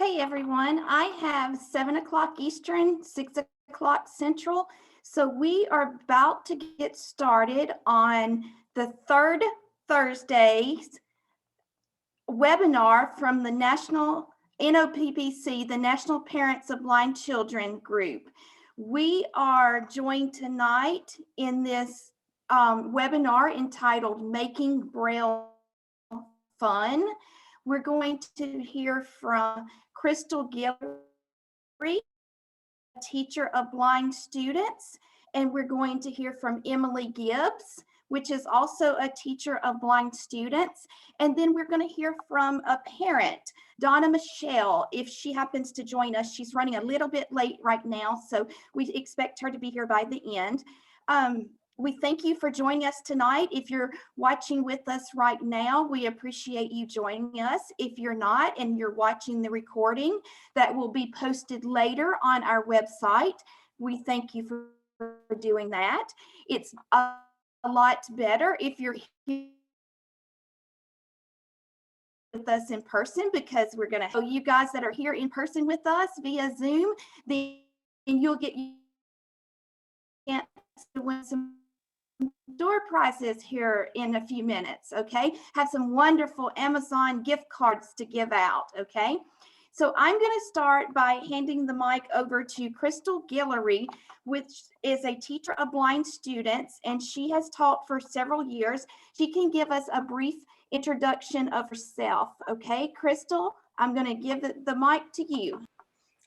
Okay, everyone, I have 7 o'clock Eastern, 6 o'clock Central. So we are about to get started on the third Thursday's webinar from the National NOPBC, the National Parents of Blind Children group. We are joined tonight in this webinar entitled Making Braille Fun. We're going to hear from Krystal Guillory, a teacher of blind students, and we're going to hear from Emily Gibbs, which is also a teacher of blind students. And then we're going to hear from a parent, Donna Michelle, if she happens to join us. She's running a little bit late right now, so we expect her to be here by the end. We thank you for joining us tonight. If you're watching with us right now, we appreciate you joining us. If you're not and you're watching the recording that will be posted later on our website, we thank you for doing that. It's a lot better if you're here with us in person, because we're going to show you guys that are here in person with us via Zoom, then you'll get to win some door prizes here in a few minutes. Okay, have some wonderful Amazon gift cards to give out. Okay, so I'm going to start by handing the mic over to Krystal Guillory, which is a teacher of blind students, and she has taught for several years. She can give us a brief introduction of herself. Okay, Krystal, I'm going to give the mic to you.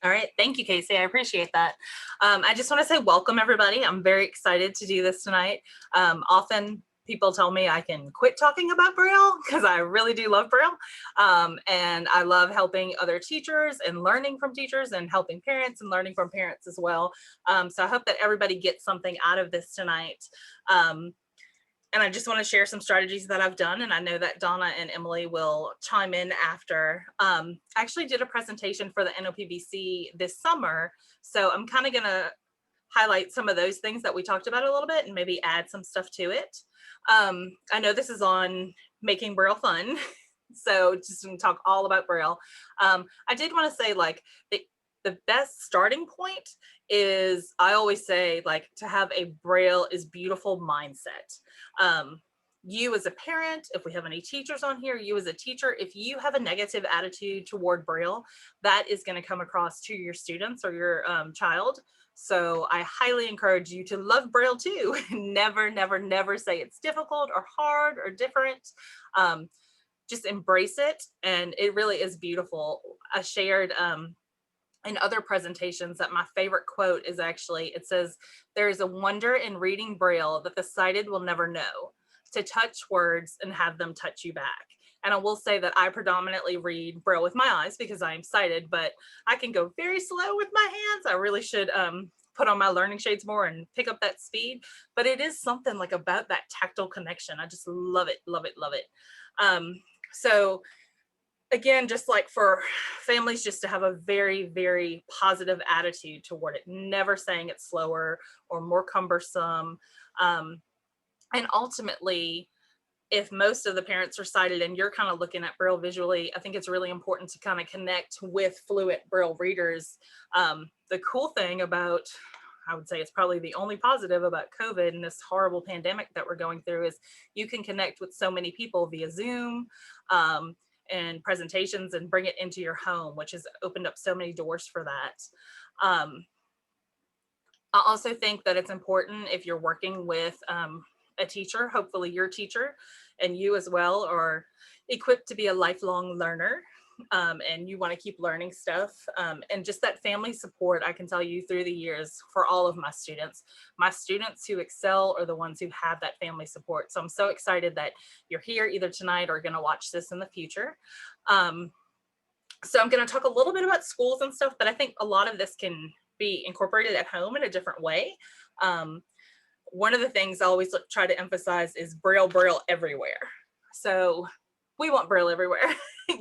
All right, thank you, Casey. I appreciate that. I just want to say welcome, everybody. I'm very excited to do this tonight. Often people tell me I can quit talking about Braille because I really do love Braille. And I love helping other teachers and learning from teachers and helping parents and learning from parents as well. So I hope that everybody gets something out of this tonight. And I just want to share some strategies that I've done. And I know that Donna and Emily will chime in after. I actually did a presentation for the NOPBC this summer. So I'm kind of going to highlight some of those things that we talked about a little bit and maybe add some stuff to it. I know this is on Making Braille Fun. So just going to talk all about Braille. I did want to say, like, the best starting point is, I always say, like, to have a Braille is beautiful mindset. You as a parent, if we have any teachers on here, you as a teacher, if you have a negative attitude toward Braille, that is going to come across to your students or your child. So I highly encourage you to love Braille too. Never, never, never say it's difficult or hard or different. Just embrace it. And it really is beautiful. I shared in other presentations that my favorite quote is actually, it says, "There is a wonder in reading Braille that the sighted will never know, to touch words and have them touch you back." And I will say that I predominantly read Braille with my eyes because I am sighted, but I can go very slow with my hands. I really should put on my learning shades more and pick up that speed. But it is something like about that tactile connection. I just love it, love it, love it. So again, just like for families, just to have a very, very positive attitude toward it, never saying it's slower or more cumbersome. And ultimately, if most of the parents are sighted and you're kind of looking at Braille visually, I think it's really important to kind of connect with fluent Braille readers. The cool thing about, I would say it's probably the only positive about COVID and this horrible pandemic that we're going through, is you can connect with so many people via Zoom and presentations and bring it into your home, which has opened up so many doors for that. I also think that it's important, if you're working with a teacher, hopefully your teacher and you as well are equipped to be a lifelong learner, and you want to keep learning stuff, and just that family support. I can tell you through the years, for all of my students who excel are the ones who have that family support. So I'm so excited that you're here either tonight or going to watch this in the future. So I'm going to talk a little bit about schools and stuff, but I think a lot of this can be incorporated at home in a different way. One of the things I always try to emphasize is Braille everywhere. So we want Braille everywhere,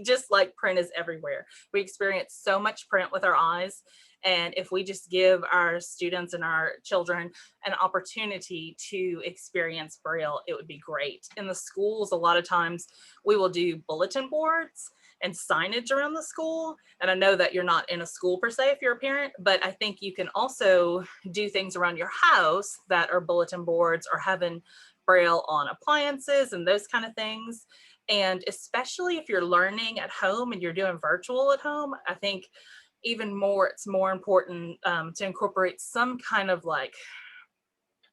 just like print is everywhere. We experience so much print with our eyes. And if we just give our students and our children an opportunity to experience Braille, it would be great. In the schools, a lot of times we will do bulletin boards, and signage around the school. And I know that you're not in a school per se if you're a parent, but I think you can also do things around your house that are bulletin boards or having Braille on appliances and those kind of things. And especially if you're learning at home and you're doing virtual at home, I think even more, it's more important to incorporate some kind of like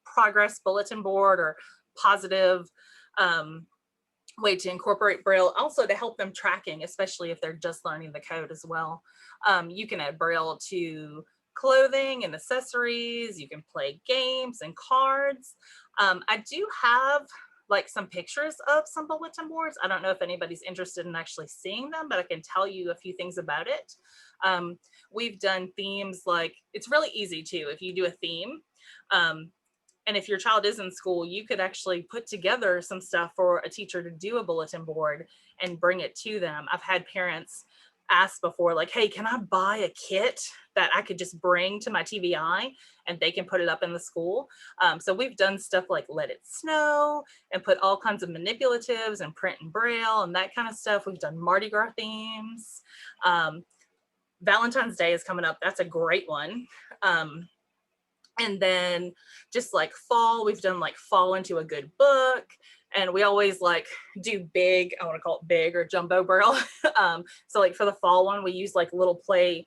progress bulletin board or positive way to incorporate Braille, also to help them tracking, especially if they're just learning the code as well. You can add Braille to clothing and accessories. You can play games and cards. I do have like some pictures of some bulletin boards. I don't know if anybody's interested in actually seeing them, but I can tell you a few things about it. We've done themes like, it's really easy too, if you do a theme. And if your child is in school, you could actually put together some stuff for a teacher to do a bulletin board and bring it to them. I've had parents ask before, like, hey, can I buy a kit that I could just bring to my TVI and they can put it up in the school? So we've done stuff like Let It Snow and put all kinds of manipulatives and print and Braille and that kind of stuff. We've done Mardi Gras themes. Valentine's Day is coming up. That's a great one. And then just like fall, we've done like fall into a good book. And we always like do big, I want to call it big or jumbo Braille. So like for the fall one, we use like little play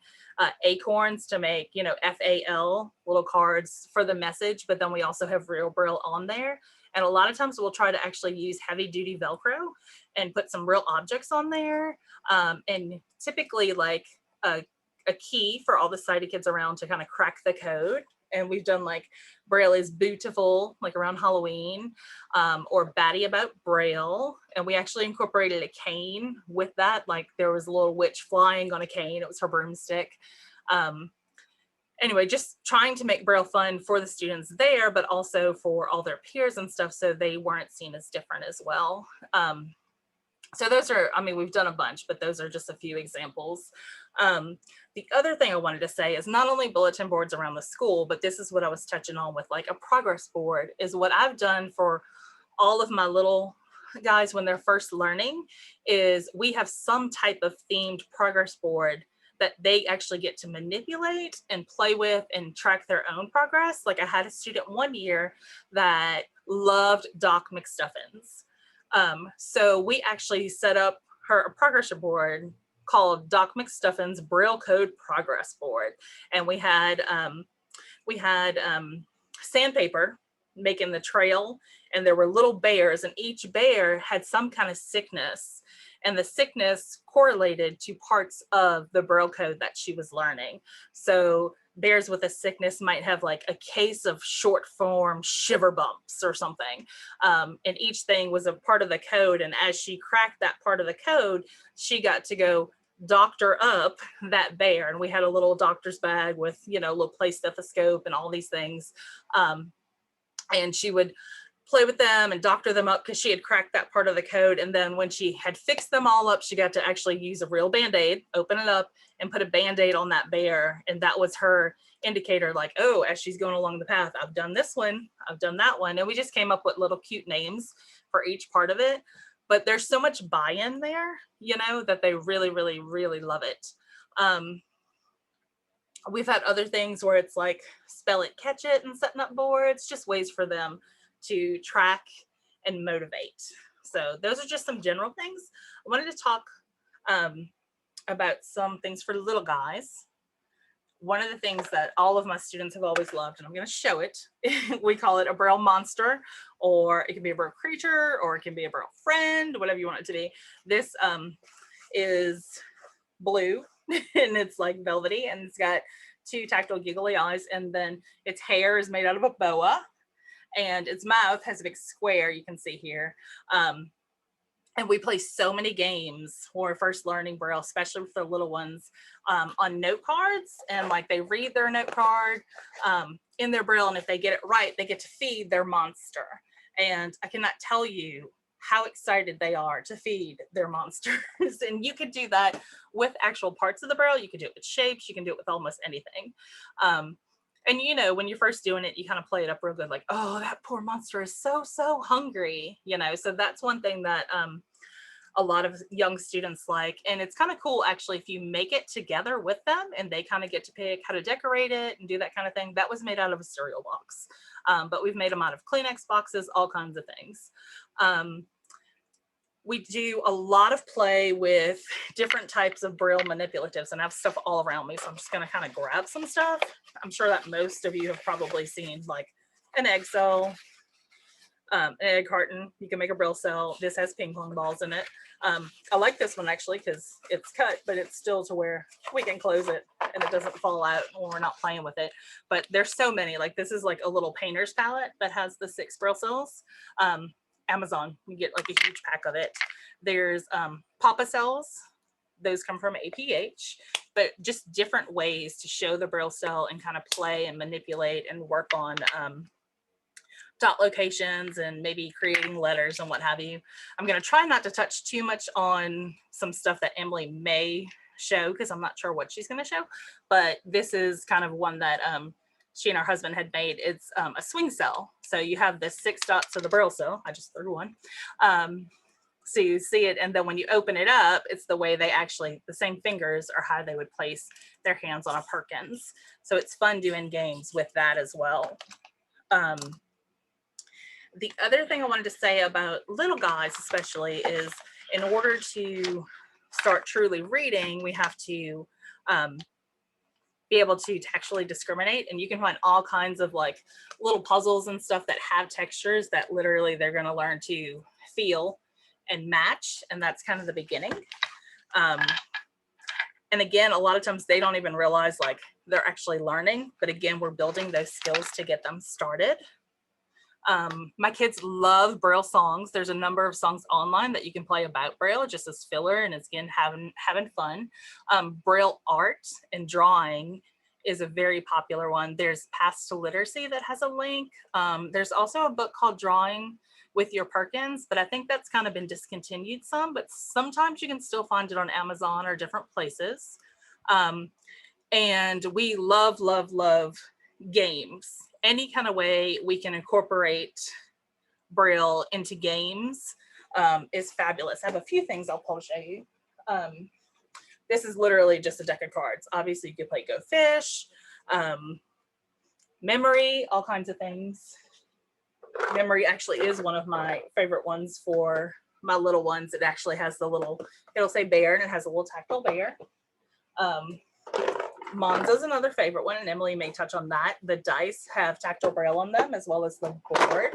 acorns to make, you know, FAL little cards for the message. But then we also have real Braille on there. And a lot of times we'll try to actually use heavy duty Velcro and put some real objects on there. And typically like a key for all the sighted kids around to kind of crack the code. And we've done like Braille is Beautiful, like around Halloween, or Batty About Braille. And we actually incorporated a cane with that. Like there was a little witch flying on a cane. It was her broomstick. Anyway, just trying to make Braille fun for the students there, but also for all their peers and stuff, so they weren't seen as different as well. So those are, I mean, we've done a bunch, but those are just a few examples. The other thing I wanted to say is not only bulletin boards around the school, but this is what I was touching on with like a progress board is what I've done for all of my little guys when they're first learning is we have some type of themed progress board that they actually get to manipulate and play with and track their own progress. Like I had a student one year that loved Doc McStuffins. So we actually set up a progress board called Doc McStuffins Braille Code Progress Board. And we had sandpaper making the trail, and there were little bears, and each bear had some kind of sickness. And the sickness correlated to parts of the Braille code that she was learning. So bears with a sickness might have like a case of short form shiver bumps or something. And each thing was a part of the code. And as she cracked that part of the code, she got to go doctor up that bear. And we had a little doctor's bag with, you know, a little play stethoscope and all these things. And she would play with them and doctor them up because she had cracked that part of the code. And then when she had fixed them all up, she got to actually use a real Band-Aid, open it up and put a Band-Aid on that bear. And that was her indicator, like, oh, as she's going along the path, I've done this one, I've done that one. And we just came up with little cute names for each part of it. But there's so much buy-in there, you know, that they really, really, really love it. We've had other things where it's like spell it, catch it, and setting up boards, just ways for them to track and motivate. So those are just some general things. I wanted to talk about some things for little guys. One of the things that all of my students have always loved, and I'm going to show it, we call it a Braille Monster, or it can be a Braille creature, or it can be a Braille friend, whatever you want it to be. This is blue and it's like velvety, and it's got two tactile giggly eyes, and then its hair is made out of a boa, and its mouth has a big square you can see here. And we play so many games when we're first learning Braille, especially with the little ones, on note cards, and like they read their note card in their Braille, and if they get it right, they get to feed their monster. And I cannot tell you how excited they are to feed their monsters. And you could do that with actual parts of the Braille. You could do it with shapes. You can do it with almost anything. And you know, when you're first doing it, you kind of play it up real good, like, oh, that poor monster is so, so hungry, you know. So that's one thing that a lot of young students like, and it's kind of cool actually if you make it together with them and they kind of get to pick how to decorate it and do that kind of thing. That was made out of a cereal box, but we've made them out of Kleenex boxes, all kinds of things. We do a lot of play with different types of Braille manipulatives, and I have stuff all around me, so I'm just going to kind of grab some stuff. I'm sure that most of you have probably seen like an egg cell, an egg carton. You can make a Braille cell. This has ping pong balls in it. I like this one actually because it's cut, but it's still to where we can close it and it doesn't fall out when we're not playing with it. But there's so many. Like this is like a little painter's palette that has the 6 Braille cells. Amazon, you get like a huge pack of it. There's Papa cells. Those come from APH, but just different ways to show the Braille cell and kind of play and manipulate and work on dot locations and maybe creating letters and what have you. I'm going to try not to touch too much on some stuff that Emily may show because I'm not sure what she's going to show, but this is kind of one that she and her husband had made. It's a swing cell. So you have the 6 dots of the Braille cell. I just threw one. So you see it, and then when you open it up, it's the way they actually, the same fingers are how they would place their hands on a Perkins. So it's fun doing games with that as well. The other thing I wanted to say about little guys especially is in order to start truly reading, we have to be able to actually discriminate, and you can find all kinds of like little puzzles and stuff that have textures that literally they're going to learn to feel and match, and that's kind of the beginning. And again, a lot of times they don't even realize like they're actually learning, but again, we're building those skills to get them started. My kids love Braille songs. There's a number of songs online that you can play about Braille just as filler, and it's again having fun. Braille art and drawing is a very popular one. There's Paths to Literacy that has a link. There's also a book called Drawing with Your Perkins, but I think that's kind of been discontinued some, but sometimes you can still find it on Amazon or different places. And we love, love, love games. Any kind of way we can incorporate Braille into games is fabulous. I have a few things I'll show you. This is literally just a deck of cards. Obviously you could play Go Fish, memory, all kinds of things. Memory actually is one of my favorite ones for my little ones. It actually has the little, it'll say bear and it has a little tactile bear. Monza is another favorite one, and Emily may touch on that. The dice have tactile Braille on them as well as the board.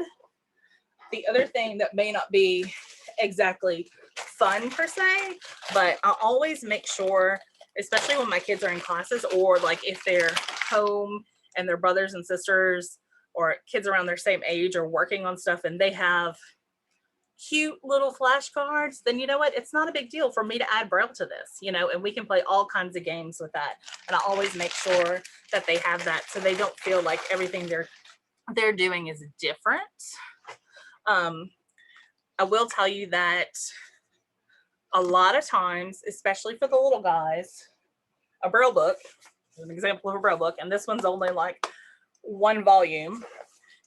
The other thing that may not be exactly fun per se, but I always make sure, especially when my kids are in classes or like if they're home and their brothers and sisters or kids around their same age are working on stuff and they have cute little flashcards, then you know what, it's not a big deal for me to add Braille to this, you know, and we can play all kinds of games with that. And I always make sure that they have that so they don't feel like everything they're doing is different. I will tell you that a lot of times, especially for the little guys, a Braille book is an example of a Braille book, and this one's only like 1 volume,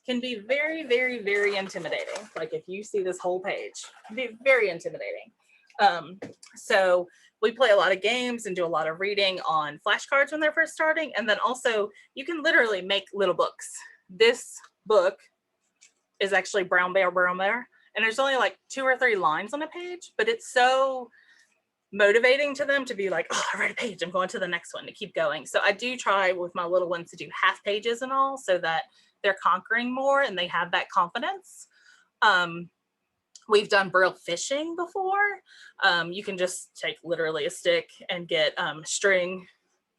can be very, very, very intimidating. Like if you see this whole page, it can be very intimidating. So we play a lot of games and do a lot of reading on flashcards when they're first starting. And then also you can literally make little books. This book is actually Brown Bear, Brown Bear. And there's only like 2 or 3 lines on a page, but it's so motivating to them to be like, oh, I read a page, I'm going to the next one, to keep going. So I do try with my little ones to do half pages and all so that they're conquering more and they have that confidence. We've done Braille fishing before. You can just take literally a stick and get string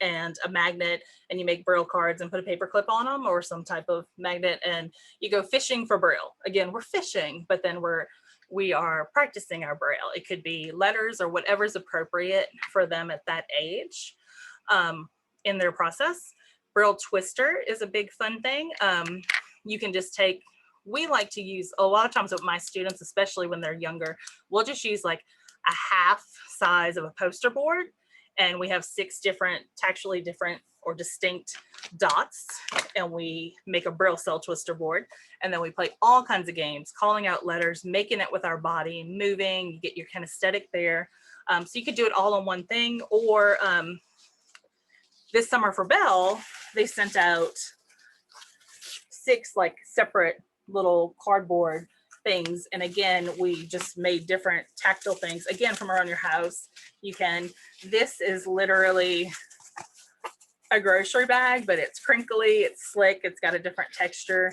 and a magnet, and you make Braille cards and put a paper clip on them or some type of magnet, and you go fishing for Braille. Again, we're fishing, but then we are practicing our Braille. It could be letters or whatever's appropriate for them at that age in their process. Braille Twister is a big fun thing. You can just take, we like to use a lot of times with my students, especially when they're younger, we'll just use like a half size of a poster board and we have 6 different, textually different or distinct dots, and we make a Braille cell twister board, and then we play all kinds of games, calling out letters, making it with our body, moving, you get your kinesthetic there. So you could do it all on one thing, or this summer for Bell, they sent out 6 like separate little cardboard things, and again we just made different tactile things, again from around your house. You can, this is literally a grocery bag, but it's crinkly, it's slick, it's got a different texture.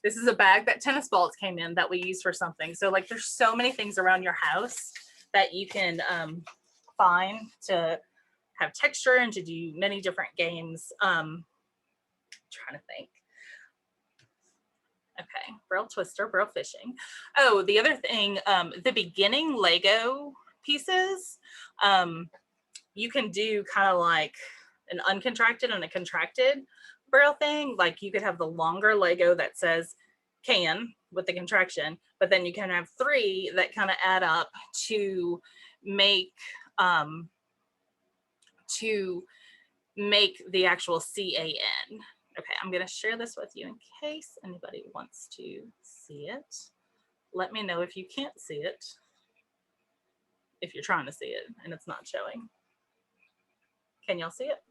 This is a bag that tennis balls came in that we use for something. So like there's so many things around your house that you can find to have texture and to do many different games. Trying to think. Okay, Braille Twister, Braille fishing. Oh, the other thing, the beginning Lego pieces, you can do kind of like an uncontracted and a contracted Braille thing. Like you could have the longer Lego that says can with the contraction, but then you can have 3 that kind of add up to make the actual CAN. Okay, I'm going to share this with you in case anybody wants to see it. Let me know if you can't see it, if you're trying to see it and it's not showing. Can y'all see it?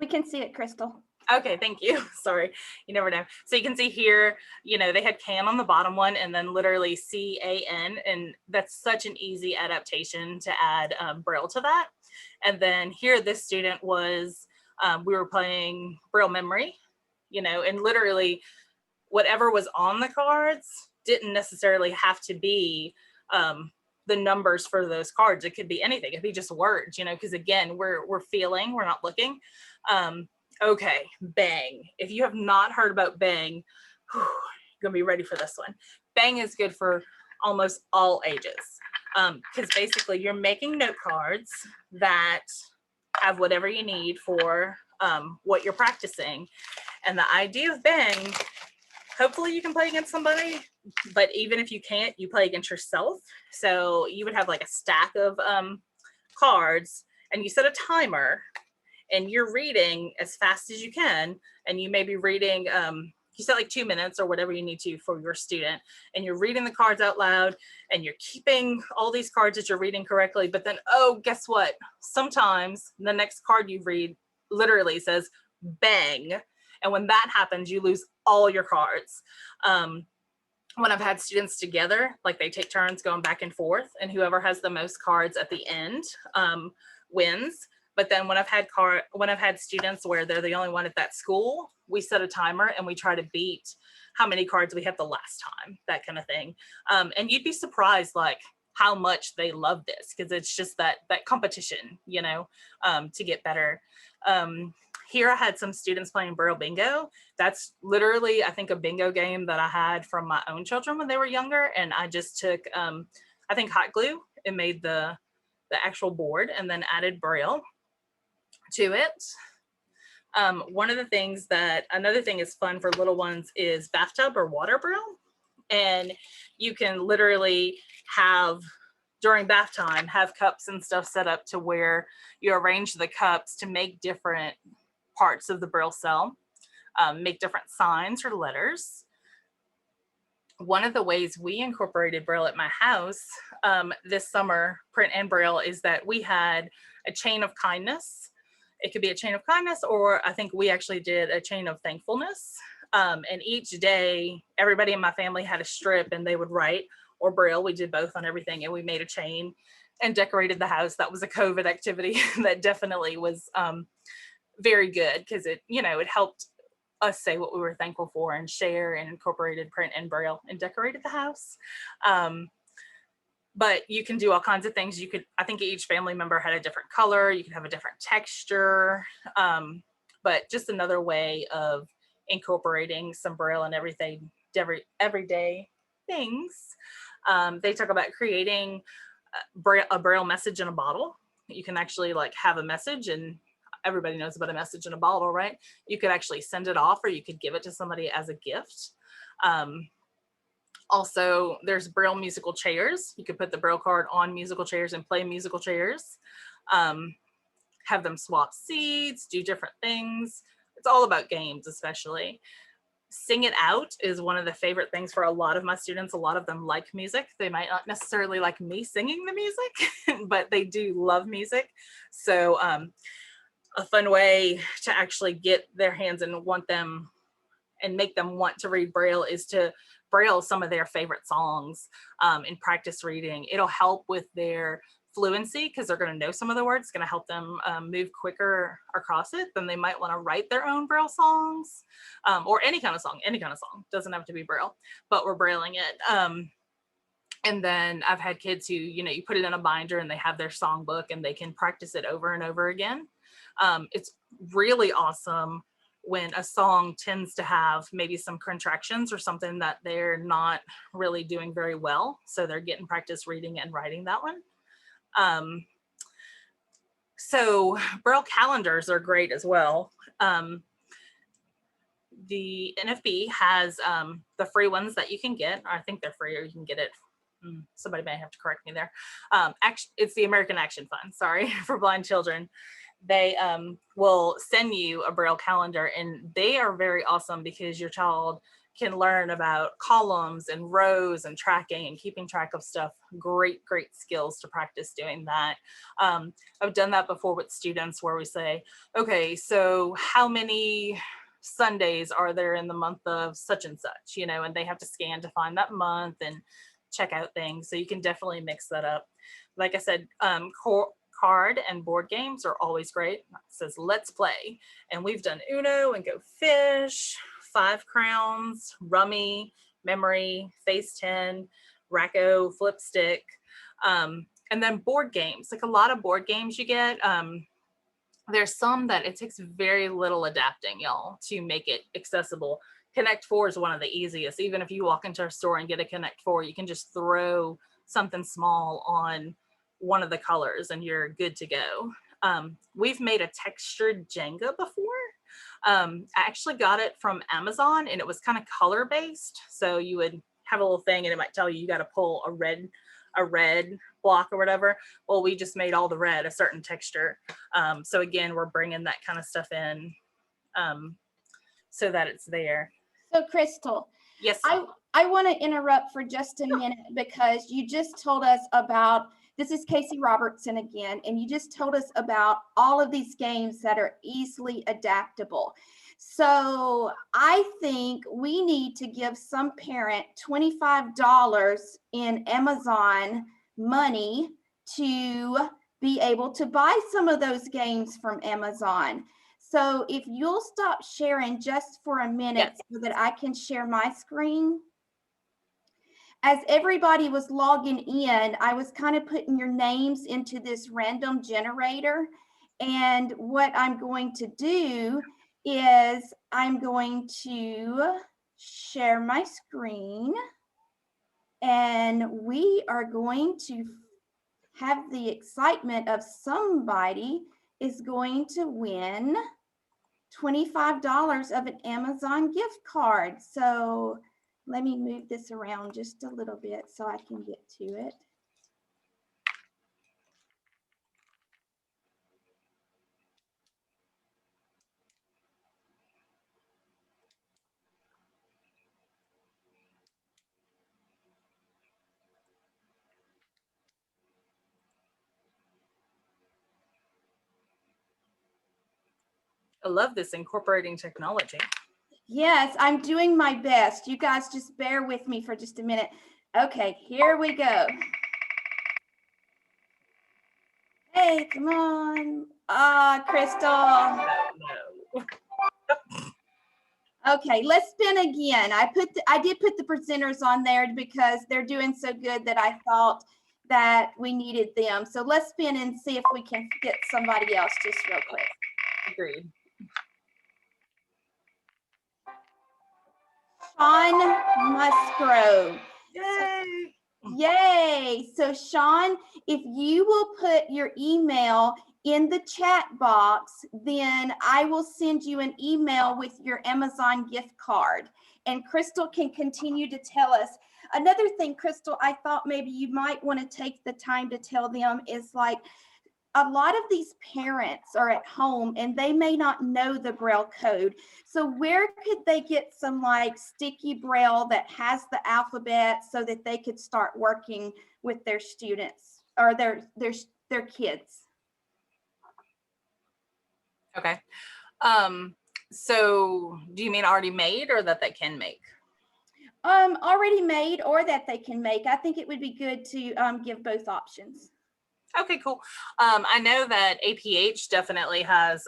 We can see it, Krystal. Okay, thank you. Sorry, you never know. So you can see here, you know, they had can on the bottom one and then literally CAN, and that's such an easy adaptation to add Braille to that. And then here, this student was, we were playing Braille memory, you know, and literally whatever was on the cards didn't necessarily have to be the numbers for those cards. It could be anything. It could be just words, you know, because again, we're feeling, we're not looking. Okay, Bang. If you have not heard about Bang, you're gonna be ready for this one. Bang is good for almost all ages, because basically you're making note cards that have whatever you need for what you're practicing. And the idea of Bang, hopefully you can play against somebody, but even if you can't, you play against yourself. So you would have like a stack of cards, and you set a timer, and you're reading as fast as you can, and you may be reading, you set like 2 minutes or whatever you need to for your student, and you're reading the cards out loud, and you're keeping all these cards that you're reading correctly, but then, oh, guess what? Sometimes the next card you read literally says Bang, and when that happens, you lose all your cards. When I've had students together, like they take turns going back and forth, and whoever has the most cards at the end wins. But then when I've had students where they're the only one at that school, we set a timer and we try to beat how many cards we had the last time, that kind of thing. And you'd be surprised like how much they love this, because it's just that competition, you know, to get better. Here I had some students playing Braille Bingo. That's literally, I think, a bingo game that I had from my own children when they were younger. And I just took, I think, hot glue and made the actual board and then added Braille to it. Another thing is fun for little ones is bathtub or water Braille. And you can literally have, during bath time, have cups and stuff set up to where you arrange the cups to make different parts of the Braille cell, make different signs or letters. One of the ways we incorporated Braille at my house this summer, print and Braille, is that we had a chain of kindness. It could be a chain of kindness, or I think we actually did a chain of thankfulness. And each day, everybody in my family had a strip and they would write, or Braille. We did both on everything, and we made a chain and decorated the house. That was a COVID activity that definitely was very good, because it, you know, it helped us say what we were thankful for and share, and incorporated print and Braille and decorated the house. But you can do all kinds of things. You could, I think each family member had a different color. You could have a different texture, but just another way of incorporating some Braille and everyday things. They talk about creating a Braille message in a bottle. You can actually like have a message, and everybody knows about a message in a bottle, right? You could actually send it off, or you could give it to somebody as a gift. Also, there's Braille musical chairs. You could put the Braille card on musical chairs and play musical chairs. Have them swap seats, do different things. It's all about games, especially. Sing it out is one of the favorite things for a lot of my students. A lot of them like music. They might not necessarily like me singing the music, but they do love music. So a fun way to actually get their hands and want them and make them want to read Braille is to Braille some of their favorite songs and practice reading. It'll help with their fluency because they're going to know some of the words. It's going to help them move quicker across it than they might want to write their own Braille songs or any kind of song. Doesn't have to be Braille, but we're Brailing it. And then I've had kids who, you know, you put it in a binder and they have their songbook and they can practice it over and over again. It's really awesome when a song tends to have maybe some contractions or something that they're not really doing very well. So they're getting practice reading and writing that one. So Braille calendars are great as well. The NFB has the free ones that you can get. I think they're free or you can get it. Somebody may have to correct me there. It's the American Action Fund, sorry, for blind children. They will send you a Braille calendar and they are very awesome because your child can learn about columns and rows and tracking and keeping track of stuff. Great skills to practice doing that. I've done that before with students where we say, okay, so how many Sundays are there in the month of such and such, you know, and they have to scan to find that month and check out things. So you can definitely mix that up. Like I said, card and board games are always great. It says let's play, and we've done Uno and Go Fish, 5 Crowns, Rummy, Memory, Face 10, Racco, Flipstick, and then board games. Like a lot of board games you get, there's some that it takes very little adapting, y'all, to make it accessible. Connect 4 is one of the easiest. Even if you walk into a store and get a Connect 4, you can just throw something small on one of the colors and you're good to go. We've made a textured Jenga before. I actually got it from Amazon and it was kind of color based. So you would have a little thing and it might tell you got to pull a red block or whatever. Well, we just made all the red a certain texture. So again, we're bringing that kind of stuff in so that it's there. So Krystal, yes, I want to interrupt for just a minute because you just told us about, this is Casey Robertson again, and you just told us about all of these games that are easily adaptable. So I think we need to give some parent $25 in Amazon money to be able to buy some of those games from Amazon. So if you'll stop sharing just for a minute so that I can share my screen. As everybody was logging in, I was kind of putting your names into this random generator. And what I'm going to do is I'm going to share my screen and we are going to have the excitement of somebody is going to win $25 of an Amazon gift card. So let me move this around just a little bit so I can get to it. I love this incorporating technology. Yes, I'm doing my best. You guys just bear with me for just a minute. Okay, here we go. Hey, come on. Krystal. No. Okay, let's spin again. I did put the presenters on there because they're doing so good that I thought that we needed them. So let's spin and see if we can get somebody else just real quick. Agreed. Sean Musgrove. Yay! Yay. So Sean, if you will put your email in the chat box, then I will send you an email with your Amazon gift card. And Krystal can continue to tell us. Another thing, Krystal, I thought maybe you might want to take the time to tell them is like, a lot of these parents are at home and they may not know the Braille code. So where could they get some like sticky Braille that has the alphabet so that they could start working with their students or their kids? Okay. So do you mean already made or that they can make? Already made or that they can make. I think it would be good to give both options. Okay, cool. I know that APH definitely has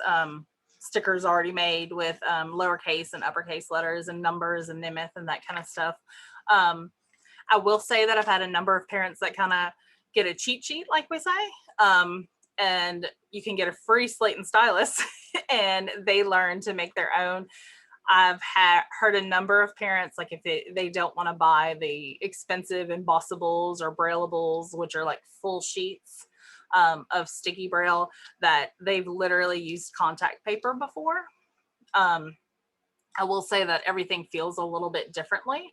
stickers already made with lowercase and uppercase letters and numbers and Nemeth and that kind of stuff. I will say that I've had a number of parents that kind of get a cheat sheet, like we say, and you can get a free slate and stylus and they learn to make their own. I've heard a number of parents, like if they don't want to buy the expensive embossables or Brailleables, which are like full sheets of sticky Braille, that they've literally used contact paper before. I will say that everything feels a little bit differently,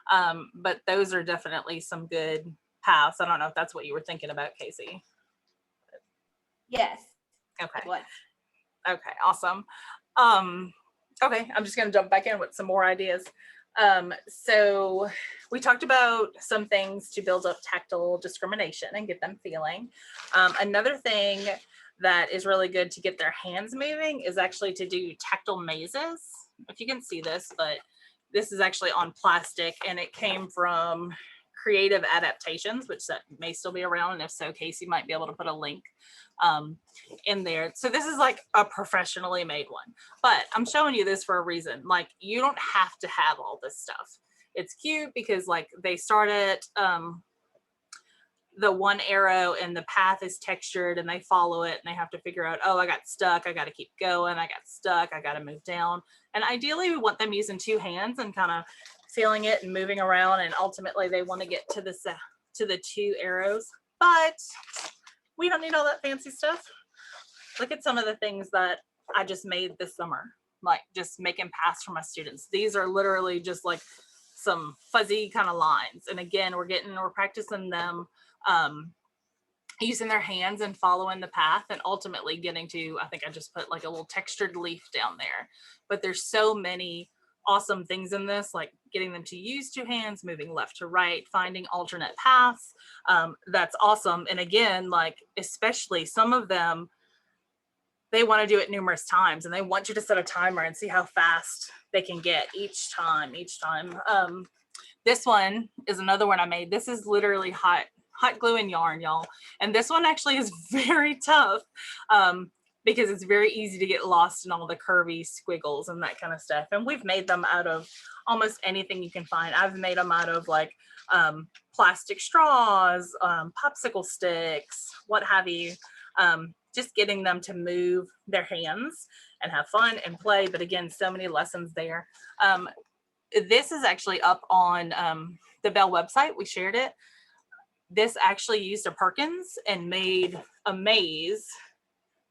but those are definitely some good paths. I don't know if that's what you were thinking about, Casey. Yes. Okay. What? Okay, awesome. Okay, I'm just going to jump back in with some more ideas. So we talked about some things to build up tactile discrimination and get them feeling. Another thing that is really good to get their hands moving is actually to do tactile mazes. If you can see this, but this is actually on plastic and it came from Creative Adaptations, which that may still be around. And if so, Casey might be able to put a link in there. So this is like a professionally made one, but I'm showing you this for a reason. Like you don't have to have all this stuff. It's cute because like they start at the one arrow and the path is textured and they follow it and they have to figure out, oh, I got stuck, I got to keep going, I got stuck, I got to move down. And ideally we want them using two hands and kind of feeling it and moving around, and ultimately they want to get to the two arrows, but we don't need all that fancy stuff. Look at some of the things that I just made this summer, like just making paths for my students. These are literally just like some fuzzy kind of lines. And again, we're practicing them using their hands and following the path and ultimately getting to, I think I just put like a little textured leaf down there. But there's so many awesome things in this, like getting them to use two hands, moving left to right, finding alternate paths. That's awesome. And again, like especially some of them, they want to do it numerous times and they want you to set a timer and see how fast they can get each time. This one is another one I made. This is literally hot glue and yarn, y'all. And this one actually is very tough because it's very easy to get lost in all the curvy squiggles and that kind of stuff. And we've made them out of almost anything you can find. I've made them out of like plastic straws, popsicle sticks, what have you. Just getting them to move their hands and have fun and play. But again, so many lessons there. This is actually up on the Bell website. We shared it. This actually used a Perkins and made a maze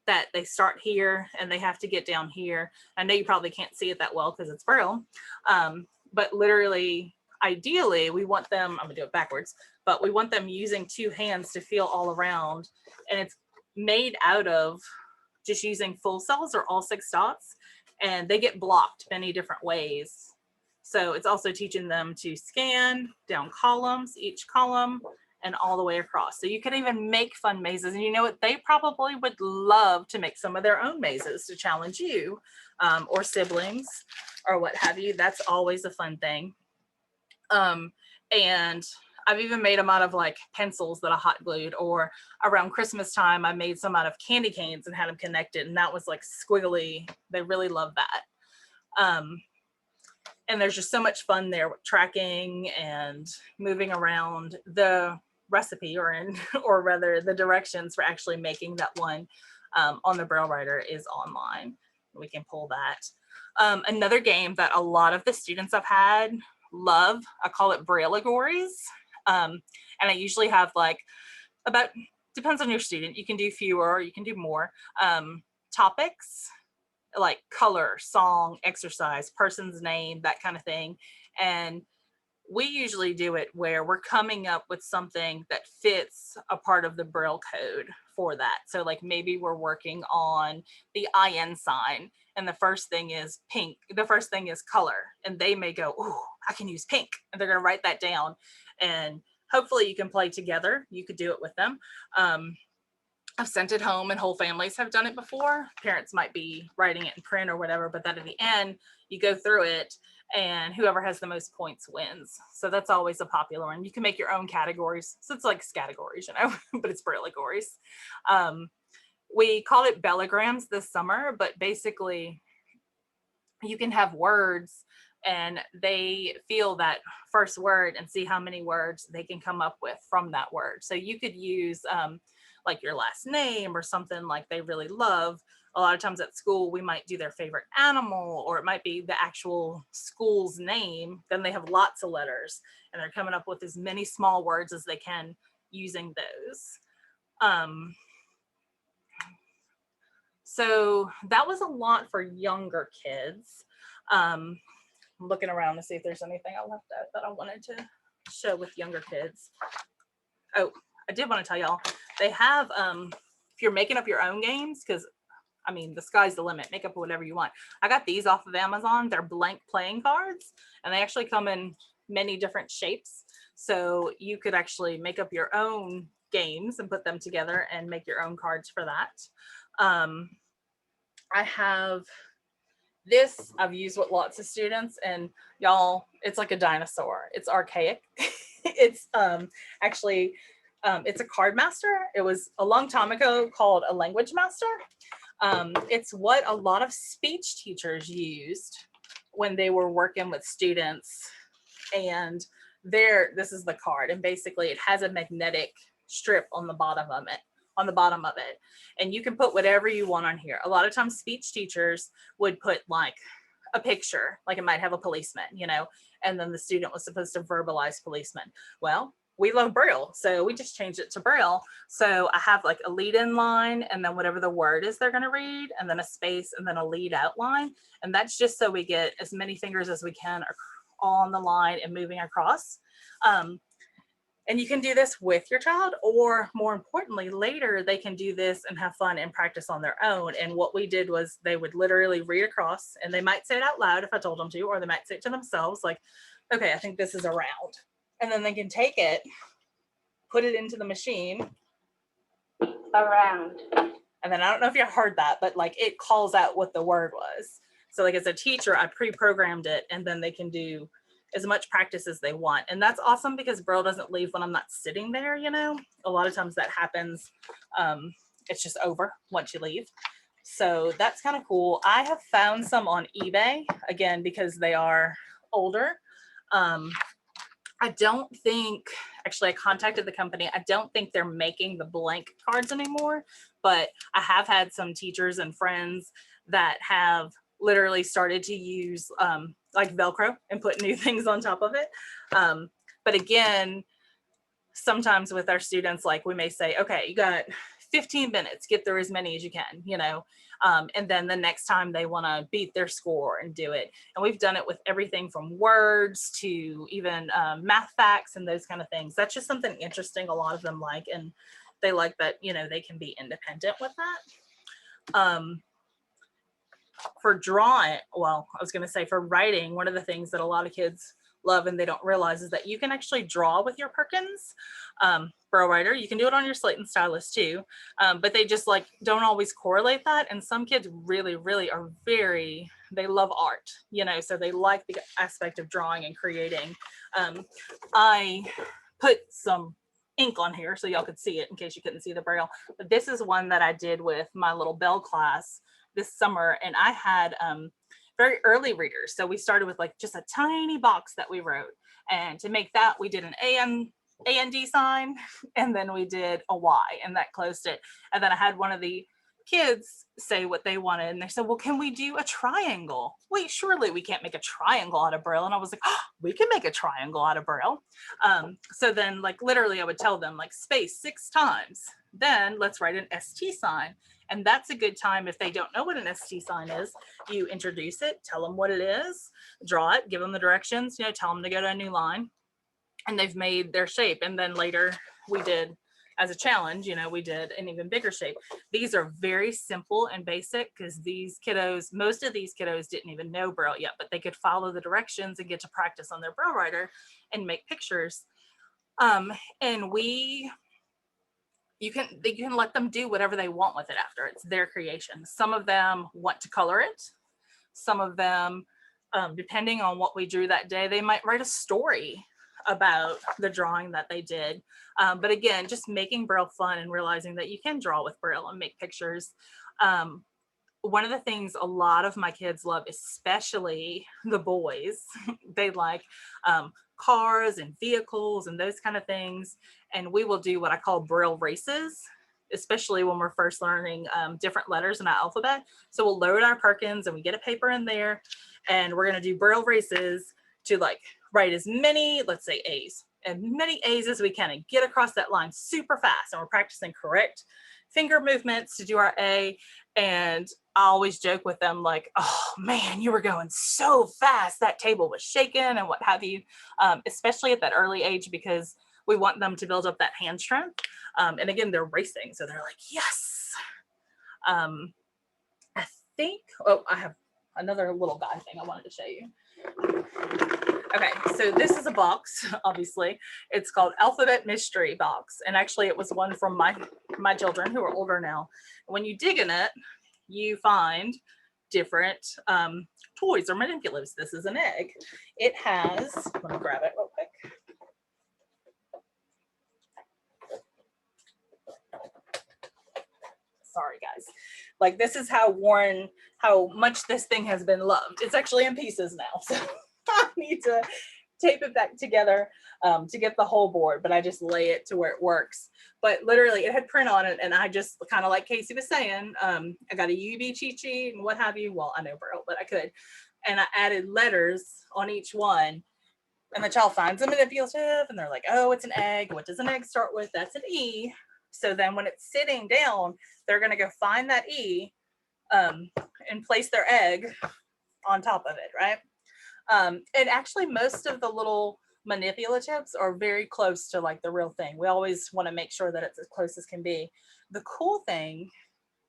that they start here and they have to get down here. I know you probably can't see it that well because it's Braille, but literally, ideally, we want them, I'm gonna do it backwards, but we want them using two hands to feel all around. And it's made out of just using full cells or all 6 dots, and they get blocked many different ways. So it's also teaching them to scan down columns, each column, and all the way across. So you can even make fun mazes. And you know what? They probably would love to make some of their own mazes to challenge you or siblings or what have you. That's always a fun thing. And I've even made them out of like pencils that I hot glued, or around Christmas time, I made some out of candy canes and had them connected. And that was like squiggly. They really love that. And there's just so much fun there with tracking and moving around. The recipe or rather the directions for actually making that one on the Braille Writer is online. We can pull that. Another game that a lot of the students I've had love, I call it Braille Gories. And I usually have like about, depends on your student, you can do fewer or you can do more topics like color, song, exercise, person's name, that kind of thing. And we usually do it where we're coming up with something that fits a part of the Braille code for that. So like maybe we're working on the IN sign and the first thing is pink. The first thing is color, and they may go, "Oh, I can use pink." And they're going to write that down, and hopefully you can play together. You could do it with them. I've sent it home and whole families have done it before. Parents might be writing it in print or whatever, but then at the end, you go through it and whoever has the most points wins. So that's always a popular one. You can make your own categories. So it's like categories, you know, but it's Braille Gories. We called it Bellagrams this summer, but basically you can have words and they feel that first word and see how many words they can come up with from that word. So you could use like your last name or something like they really love. A lot of times at school, we might do their favorite animal, or it might be the actual school's name. Then they have lots of letters and they're coming up with as many small words as they can using those. So that was a lot for younger kids. I'm looking around to see if there's anything I left out that I wanted to show with younger kids. Oh, I did want to tell y'all, they have, if you're making up your own games, because I mean, the sky's the limit, make up whatever you want. I got these off of Amazon. They're blank playing cards, and they actually come in many different shapes. So you could actually make up your own games and put them together and make your own cards for that. I have this I've used with lots of students, and y'all, it's like a dinosaur. It's archaic. It's actually, it's a card master. It was a long time ago called a language master. It's what a lot of speech teachers used when they were working with students. And this is the card. And basically it has a magnetic strip on the bottom of it. And you can put whatever you want on here. A lot of times speech teachers would put like a picture, like it might have a policeman, you know, and then the student was supposed to verbalize policeman. Well, we love Braille, so we just changed it to Braille. So I have like a lead-in line, and then whatever the word is they're going to read, and then a space, and then a lead out line. And that's just so we get as many fingers as we can on the line and moving across. And you can do this with your child, or more importantly, later they can do this and have fun and practice on their own. And what we did was they would literally read across, and they might say it out loud if I told them to, or they might say it to themselves, like, okay, I think this is a round. And then they can take it, put it into the machine. Around. And then I don't know if you heard that, but like it calls out what the word was. So like as a teacher, I pre-programmed it, and then they can do as much practice as they want. And that's awesome because Braille doesn't leave when I'm not sitting there, you know. A lot of times that happens. It's just over once you leave. So that's kind of cool. I have found some on eBay, again, because they are older. I don't think, actually I contacted the company. I don't think they're making the blank cards anymore, but I have had some teachers and friends that have literally started to use like Velcro and put new things on top of it. But again, sometimes with our students, like we may say, okay, you got 15 minutes, get through as many as you can, you know, and then the next time they want to beat their score and do it. And we've done it with everything from words to even math facts and those kind of things. That's just something interesting a lot of them like, and they like that, you know, they can be independent with that. For drawing, well, I was going to say for writing, one of the things that a lot of kids love and they don't realize is that you can actually draw with your Perkins Braille writer. You can do it on your slate and stylus too, but they just like don't always correlate that. And some kids really, really are they love art, you know, so they like the aspect of drawing and creating. I put some ink on here so y'all could see it in case you couldn't see the Braille, but this is one that I did with my little Bell class this summer, and I had very early readers. So we started with like just a tiny box that we wrote, and to make that we did an AND sign, and then we did a Y, and that closed it. And then I had one of the kids say what they wanted, and they said, well, can we do a triangle? Wait, surely we can't make a triangle out of Braille. And I was like, oh, we can make a triangle out of Braille. So then like literally I would tell them like space 6 times, then let's write an ST sign. And that's a good time if they don't know what an ST sign is. You introduce it, tell them what it is, draw it, give them the directions, tell them to go to a new line, and they've made their shape. And then later we did, as a challenge, we did an even bigger shape. These are very simple and basic because these kiddos, most of these kiddos didn't even know Braille yet, but they could follow the directions and get to practice on their Braille writer and make pictures. And you can let them do whatever they want with it after. It's their creation. Some of them want to color it. Some of them, depending on what we drew that day, they might write a story about the drawing that they did. But again, just making Braille fun and realizing that you can draw with Braille and make pictures. One of the things a lot of my kids love, especially the boys, they like cars and vehicles and those kind of things. And we will do what I call Braille Races, especially when we're first learning different letters in our alphabet. So we'll load our Perkins and we get a paper in there, and we're going to do Braille Races to like write as many, let's say A's, as many A's as we can and get across that line super fast. And we're practicing correct finger movements to do our A. And I always joke with them like, oh man, you were going so fast. That table was shaking and what have you, especially at that early age, because we want them to build up that hand strength. And again, they're racing. So they're like, yes. I think, I have another little guy thing I wanted to show you. Okay, so this is a box, obviously. It's called Alphabet Mystery Box. And actually it was one from my children who are older now. When you dig in it, you find different toys or manipulatives. This is an egg. It has, let me grab it real quick. Sorry guys. Like this is how much this thing has been loved. It's actually in pieces now. So I need to tape it back together to get the whole board, but I just lay it to where it works. But literally it had print on it, and I just kind of like Casey was saying, I got a UB cheat sheet and what have you. Well, I know Braille, but I could. And I added letters on each one, and the child finds a manipulative and they're like, oh, it's an egg. What does an egg start with? That's an E. So then when it's sitting down, they're going to go find that E and place their egg on top of it, right? And actually most of the little manipulatives are very close to like the real thing. We always want to make sure that it's as close as can be. The cool thing,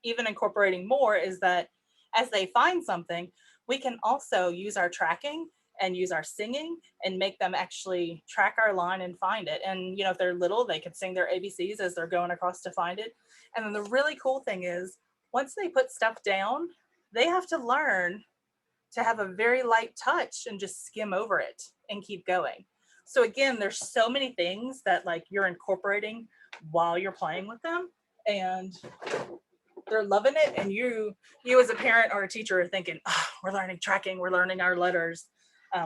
even incorporating more, is that as they find something, we can also use our tracking and use our singing and make them actually track our line and find it. And, if they're little, they can sing their ABCs as they're going across to find it. And then the really cool thing is once they put stuff down, they have to learn to have a very light touch and just skim over it and keep going. So again, there's so many things that like you're incorporating while you're playing with them, and they're loving it. And you as a parent or a teacher are thinking, oh, we're learning tracking, we're learning our letters,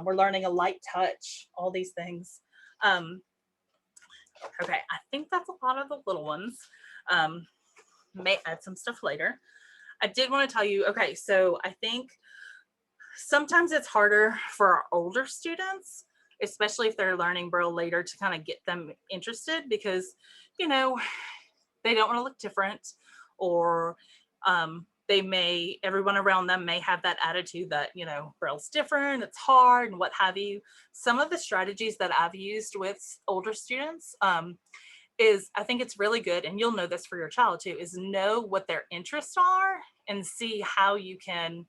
we're learning a light touch, all these things. Okay, I think that's a lot of the little ones. May add some stuff later. I did want to tell you, okay, so I think sometimes it's harder for our older students, especially if they're learning Braille later, to kind of get them interested because, they don't want to look different, or everyone around them may have that attitude that, Braille's different, it's hard and what have you. Some of the strategies that I've used with older students is, I think it's really good, and you'll know this for your child too, is know what their interests are and see how you can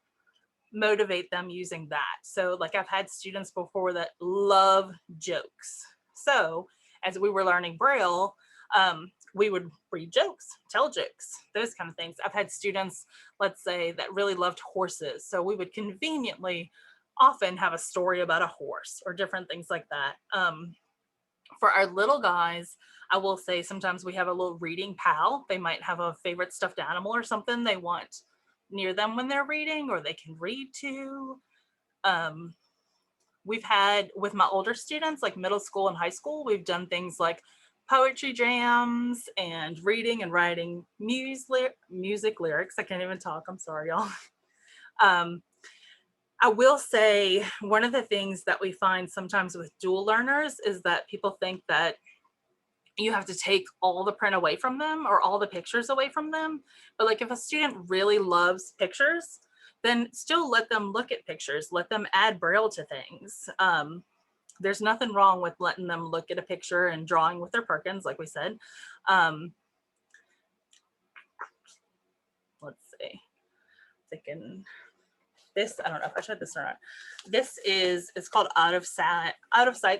motivate them using that. So like I've had students before that love jokes. So as we were learning Braille, we would read jokes, tell jokes, those kind of things. I've had students, let's say, that really loved horses. So we would conveniently often have a story about a horse or different things like that. For our little guys, I will say sometimes we have a little reading pal. They might have a favorite stuffed animal or something they want near them when they're reading, or they can read to. We've had, with my older students, like middle school and high school, we've done things like poetry jams and reading and writing music lyrics. I can't even talk. I'm sorry, y'all. I will say one of the things that we find sometimes with dual learners is that people think that you have to take all the print away from them or all the pictures away from them. But like if a student really loves pictures, then still let them look at pictures, let them add Braille to things. There's nothing wrong with letting them look at a picture and drawing with their Perkins, like we said. Let's see, thinking this, I don't know if I showed this or not. This is, it's called out of sight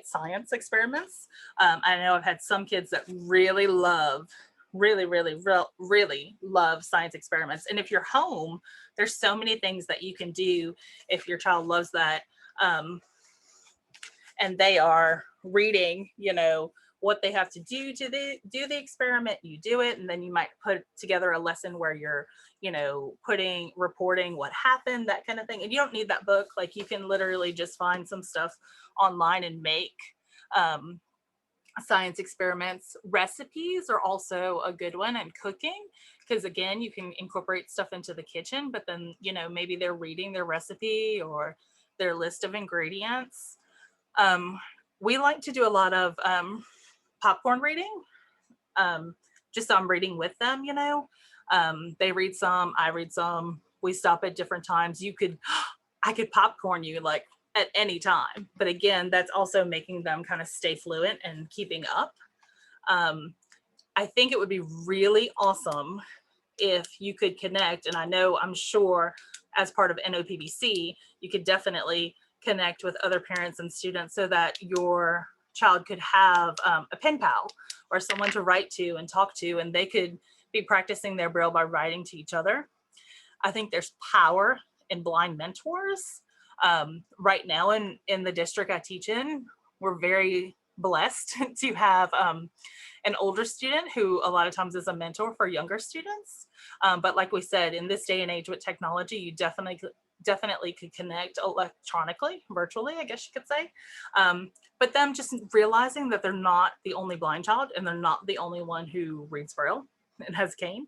science experiments. I know I've had some kids that really love, really love science experiments. And if you're home, there's so many things that you can do if your child loves that. And they are reading, you know, what they have to do do the experiment, you do it, and then you might put together a lesson where you're, you know, reporting what happened, that kind of thing. And you don't need that book. Like you can literally just find some stuff online and make science experiments. Recipes are also a good one, and cooking, because again, you can incorporate stuff into the kitchen, but then, you know, maybe they're reading their recipe or their list of ingredients. We like to do a lot of popcorn reading. Just so I'm reading with them, you know. They read some, I read some, we stop at different times. I could popcorn you like at any time. But again, that's also making them kind of stay fluent and keeping up. I think it would be really awesome if you could connect, and I'm sure as part of NOPBC, you could definitely connect with other parents and students so that your child could have a pen pal or someone to write to and talk to, and they could be practicing their Braille by writing to each other. I think there's power in blind mentors. Right now in the district I teach in, we're very blessed to have an older student who a lot of times is a mentor for younger students. But like we said, in this day and age with technology, you definitely could connect electronically, virtually, I guess you could say. But them just realizing that they're not the only blind child and they're not the only one who reads Braille and has cane.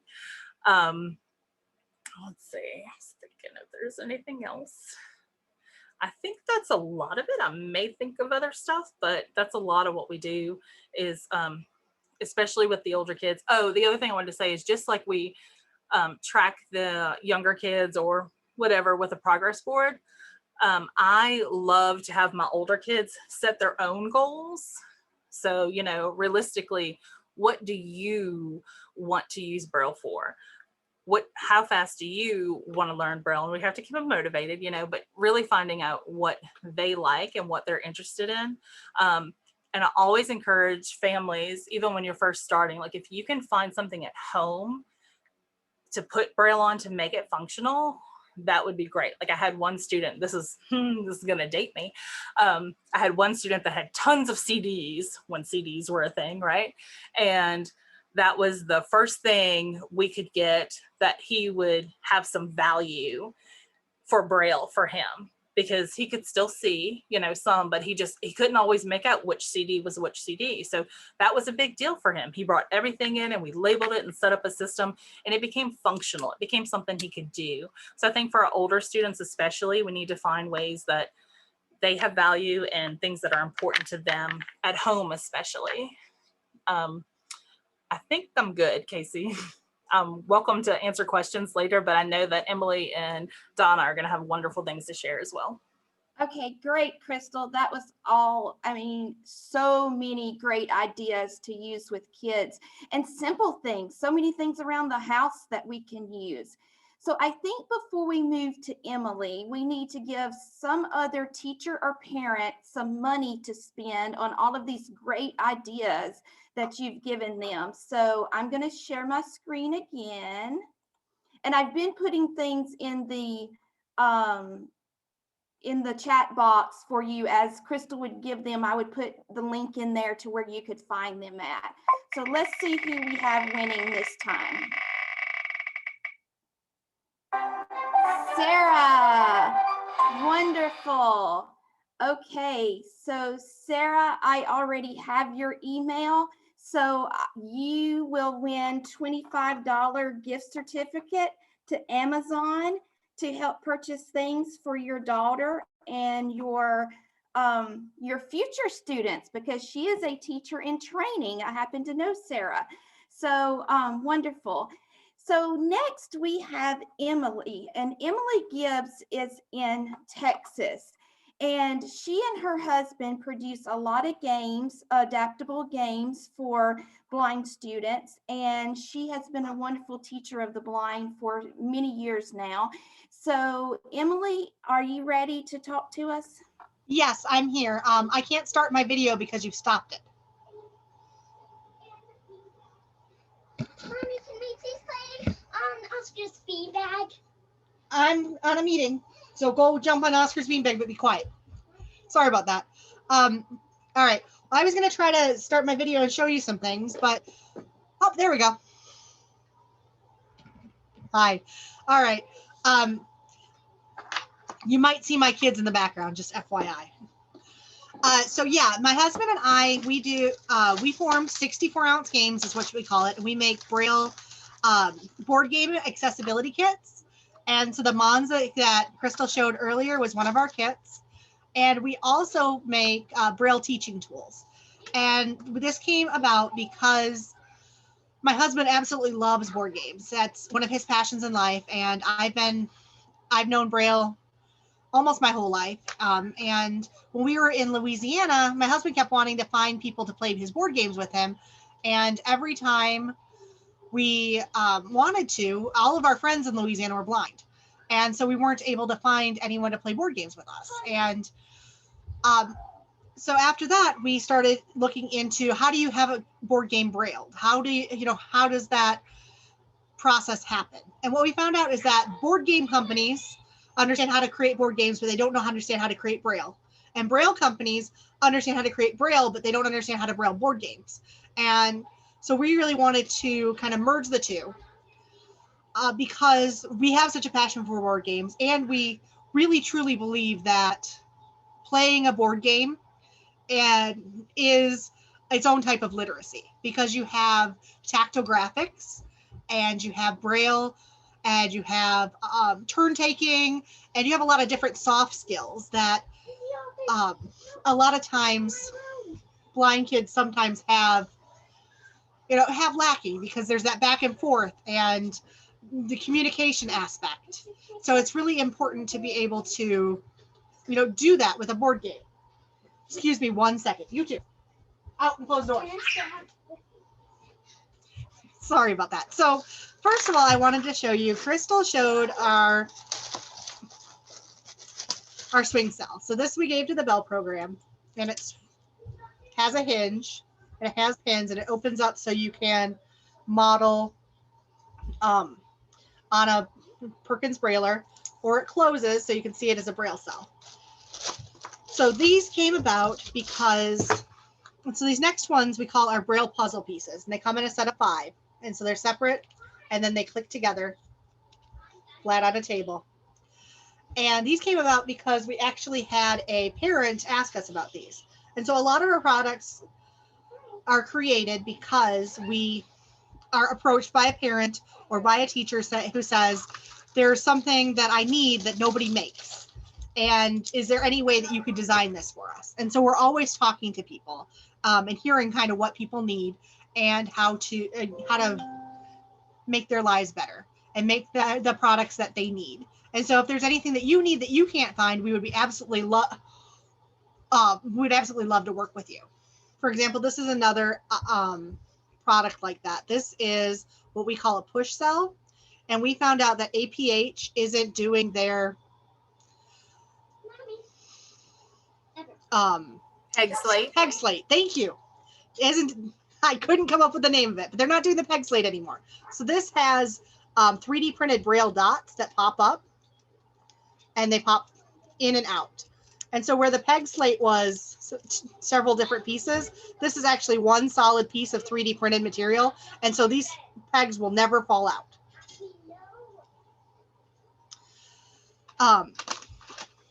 Let's see, I was thinking if there's anything else. I think that's a lot of it. I may think of other stuff, but that's a lot of what we do is, especially with the older kids. Oh, the other thing I wanted to say is just like we track the younger kids or whatever with a progress board, I love to have my older kids set their own goals. So, you know, realistically, what do you want to use Braille for? How fast do you want to learn Braille? And we have to keep them motivated, you know, but really finding out what they like and what they're interested in. And I always encourage families, even when you're first starting, like if you can find something at home to put Braille on to make it functional, that would be great. Like I had one student, this is gonna date me. I had one student that had tons of CDs when CDs were a thing, right? And that was the first thing we could get that he would have some value for Braille for him, because he could still see, you know, some, but he couldn't always make out which CD was which CD. So that was a big deal for him. He brought everything in and we labeled it and set up a system, and it became functional. It became something he could do. So I think for our older students, especially, we need to find ways that they have value and things that are important to them at home, especially. I think I'm good, Casey. Welcome to answer questions later, but I know that Emily and Donna are going to have wonderful things to share as well. Okay, great, Krystal. That was all, I mean, so many great ideas to use with kids and simple things, so many things around the house that we can use. So I think before we move to Emily, we need to give some other teacher or parent some money to spend on all of these great ideas that you've given them. So I'm going to share my screen again. And I've been putting things in the chat box for you. As Krystal would give them, I would put the link in there to where you could find them at. So let's see who we have winning this time. Sarah, wonderful. Okay, so Sarah, I already have your email. So you will win $25 gift certificate to Amazon to help purchase things for your daughter and your future students, because she is a teacher in training. I happen to know Sarah. So wonderful. So next we have Emily, and Emily Gibbs is in Texas. And she and her husband produce a lot of games, adaptable games for blind students. And she has been a wonderful teacher of the blind for many years now. So Emily, are you ready to talk to us? Yes, I'm here. I can't start my video because you've stopped it. Mommy, can we please play Oscar's beanbag? I'm on a meeting, so go jump on Oscar's beanbag, but be quiet. Sorry about that. All right. Well, I was going to try to start my video and show you some things, but oh, there we go. Hi. All right. You might see my kids in the background, just FYI. So yeah, my husband and I, we form 64-ounce games is what we call it. And we make Braille board game accessibility kits. And so the Monza that Krystal showed earlier was one of our kits. And we also make Braille teaching tools. And this came about because my husband absolutely loves board games. That's one of his passions in life. And I've known Braille almost my whole life. And when we were in Louisiana, my husband kept wanting to find people to play his board games with him. And every time we wanted to, all of our friends in Louisiana were blind. And so we weren't able to find anyone to play board games with us. And so after that, we started looking into how do you have a board game brailled? How does that process happen? And what we found out is that board game companies understand how to create board games, but they don't understand how to create Braille. And Braille companies understand how to create Braille, but they don't understand how to Braille board games. And so we really wanted to kind of merge the two because we have such a passion for board games, and we really truly believe that playing a board game is its own type of literacy, because you have tactographics and you have Braille and you have turn taking, and you have a lot of different soft skills that a lot of times blind kids sometimes have lacking, because there's that back and forth and the communication aspect. So it's really important to be able to, do that with a board game. Excuse me 1 second. You two, out and close the door. Sorry about that. So first of all, I wanted to show you, Krystal showed our swing cell. So this we gave to the Bell program, and it has a hinge, and it has pins, and it opens up so you can model on a Perkins Brailler, or it closes so you can see it as a Braille cell. So these came about because, so these next ones we call our Braille puzzle pieces, and they come in a set of 5. And so they're separate, and then they click together flat on a table. And these came about because we actually had a parent ask us about these. And so a lot of our products are created because we are approached by a parent or by a teacher who says, there's something that I need that nobody makes. And is there any way that you could design this for us? And so we're always talking to people and hearing kind of what people need and how to make their lives better and make the products that they need. And so if there's anything that you need that you can't find, we would be absolutely love to work with you. For example, this is another product like that. This is what we call a push cell. And we found out that APH isn't doing their Peg slate. Peg slate. Thank you. I couldn't come up with the name of it, but they're not doing the peg slate anymore. So this has 3D printed Braille dots that pop up, and they pop in and out. And so where the peg slate was several different pieces, this is actually one solid piece of 3D printed material. And so these pegs will never fall out.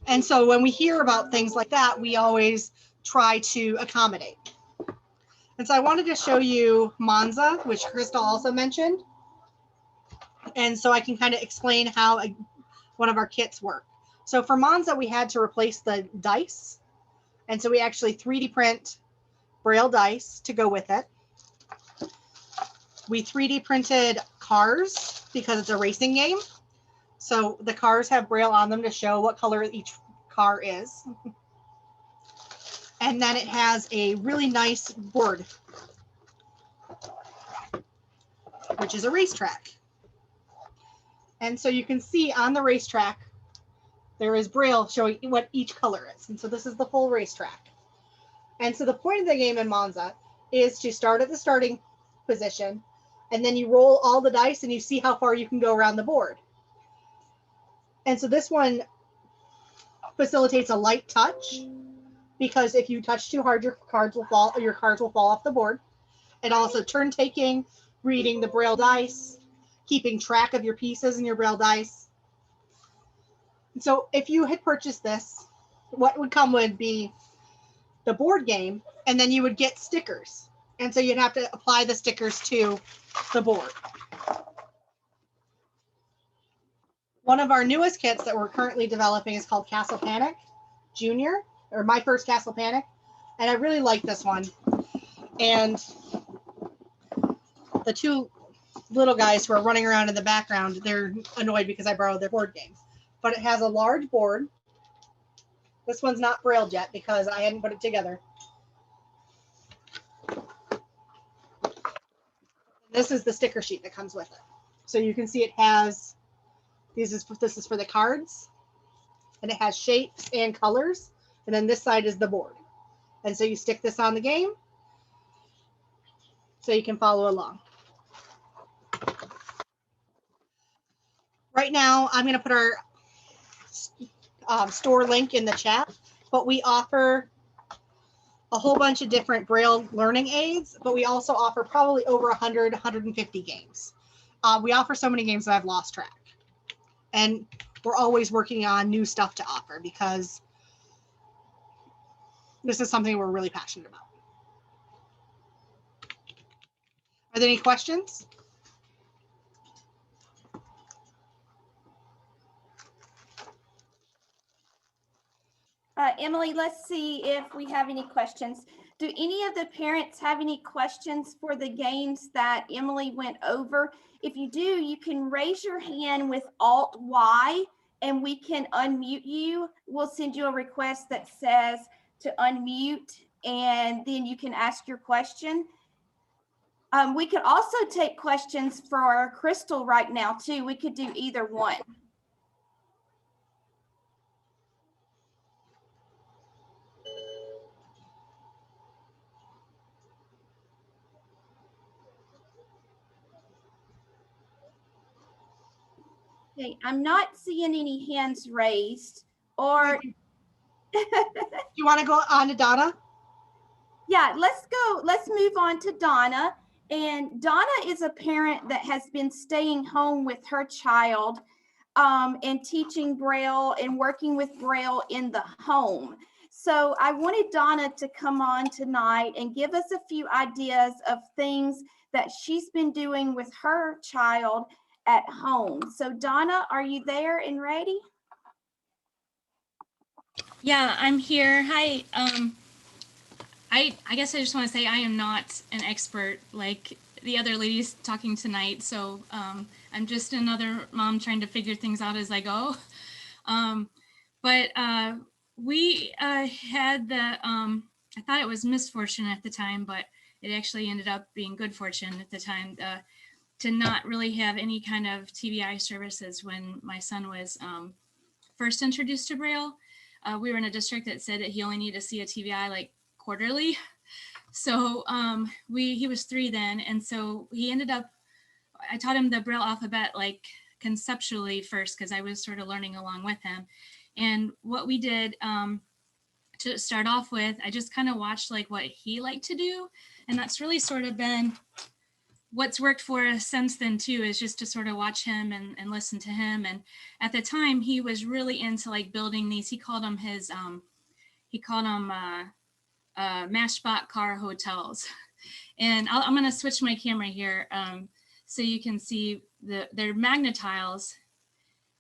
And so when we hear about things like that, we always try to accommodate. And so I wanted to show you Monza, which Krystal also mentioned. And so I can kind of explain how one of our kits work. So for Monza, we had to replace the dice. And so we actually 3D print Braille dice to go with it. We 3D printed cars because it's a racing game. So the cars have Braille on them to show what color each car is. And then it has a really nice board, which is a racetrack. And so you can see on the racetrack, there is Braille showing what each color is. And so this is the full racetrack. And so the point of the game in Monza is to start at the starting position, and then you roll all the dice and you see how far you can go around the board. And so this one facilitates a light touch, because if you touch too hard, your cards will fall off the board. And also turn taking, reading the Braille dice, keeping track of your pieces in your Braille dice. So if you had purchased this, what would come would be the board game, and then you would get stickers. And so you'd have to apply the stickers to the board. One of our newest kits that we're currently developing is called Castle Panic Junior, or My First Castle Panic. And I really like this one. And the two little guys who are running around in the background, they're annoyed because I borrowed their board games. But it has a large board. This one's not brailled yet because I hadn't put it together. This is the sticker sheet that comes with it. So you can see it has, this is for the cards, and it has shapes and colors. And then this side is the board. And so you stick this on the game so you can follow along. Right now, I'm going to put our store link in the chat, but we offer a whole bunch of different Braille learning aids, but we also offer probably over 100, 150 games. We offer so many games that I've lost track. And we're always working on new stuff to offer because this is something we're really passionate about. Are there any questions? Emily, let's see if we have any questions. Do any of the parents have any questions for the games that Emily went over? If you do, you can raise your hand with Alt-Y and we can unmute you. We'll send you a request that says to unmute, and then you can ask your question. We could also take questions for Krystal right now too. We could do either one. Okay, I'm not seeing any hands raised, or You want to go on to Donna? yeah, let's move on to Donna. And Donna is a parent that has been staying home with her child and teaching Braille and working with Braille in the home. So I wanted Donna to come on tonight and give us a few ideas of things that she's been doing with her child at home. So Donna, are you there and ready? Yeah, I'm here. Hi. I guess I just want to say I am not an expert like the other ladies talking tonight. So I'm just another mom trying to figure things out as I go. But we had the, I thought it was misfortune at the time, but it actually ended up being good fortune at the time to not really have any kind of TBI services when my son was first introduced to Braille. We were in a district that said that he only needed to see a TBI like quarterly. So he was 3 then. And so he ended up, I taught him the Braille alphabet like conceptually first, because I was sort of learning along with him. And what we did to start off with, I just kind of watched like what he liked to do. And that's really sort of been what's worked for us since then too, is just to sort of watch him and listen to him. And at the time he was really into like building these, he called them his, Mashbot car hotels. And I'm going to switch my camera here so you can see they're magnetiles.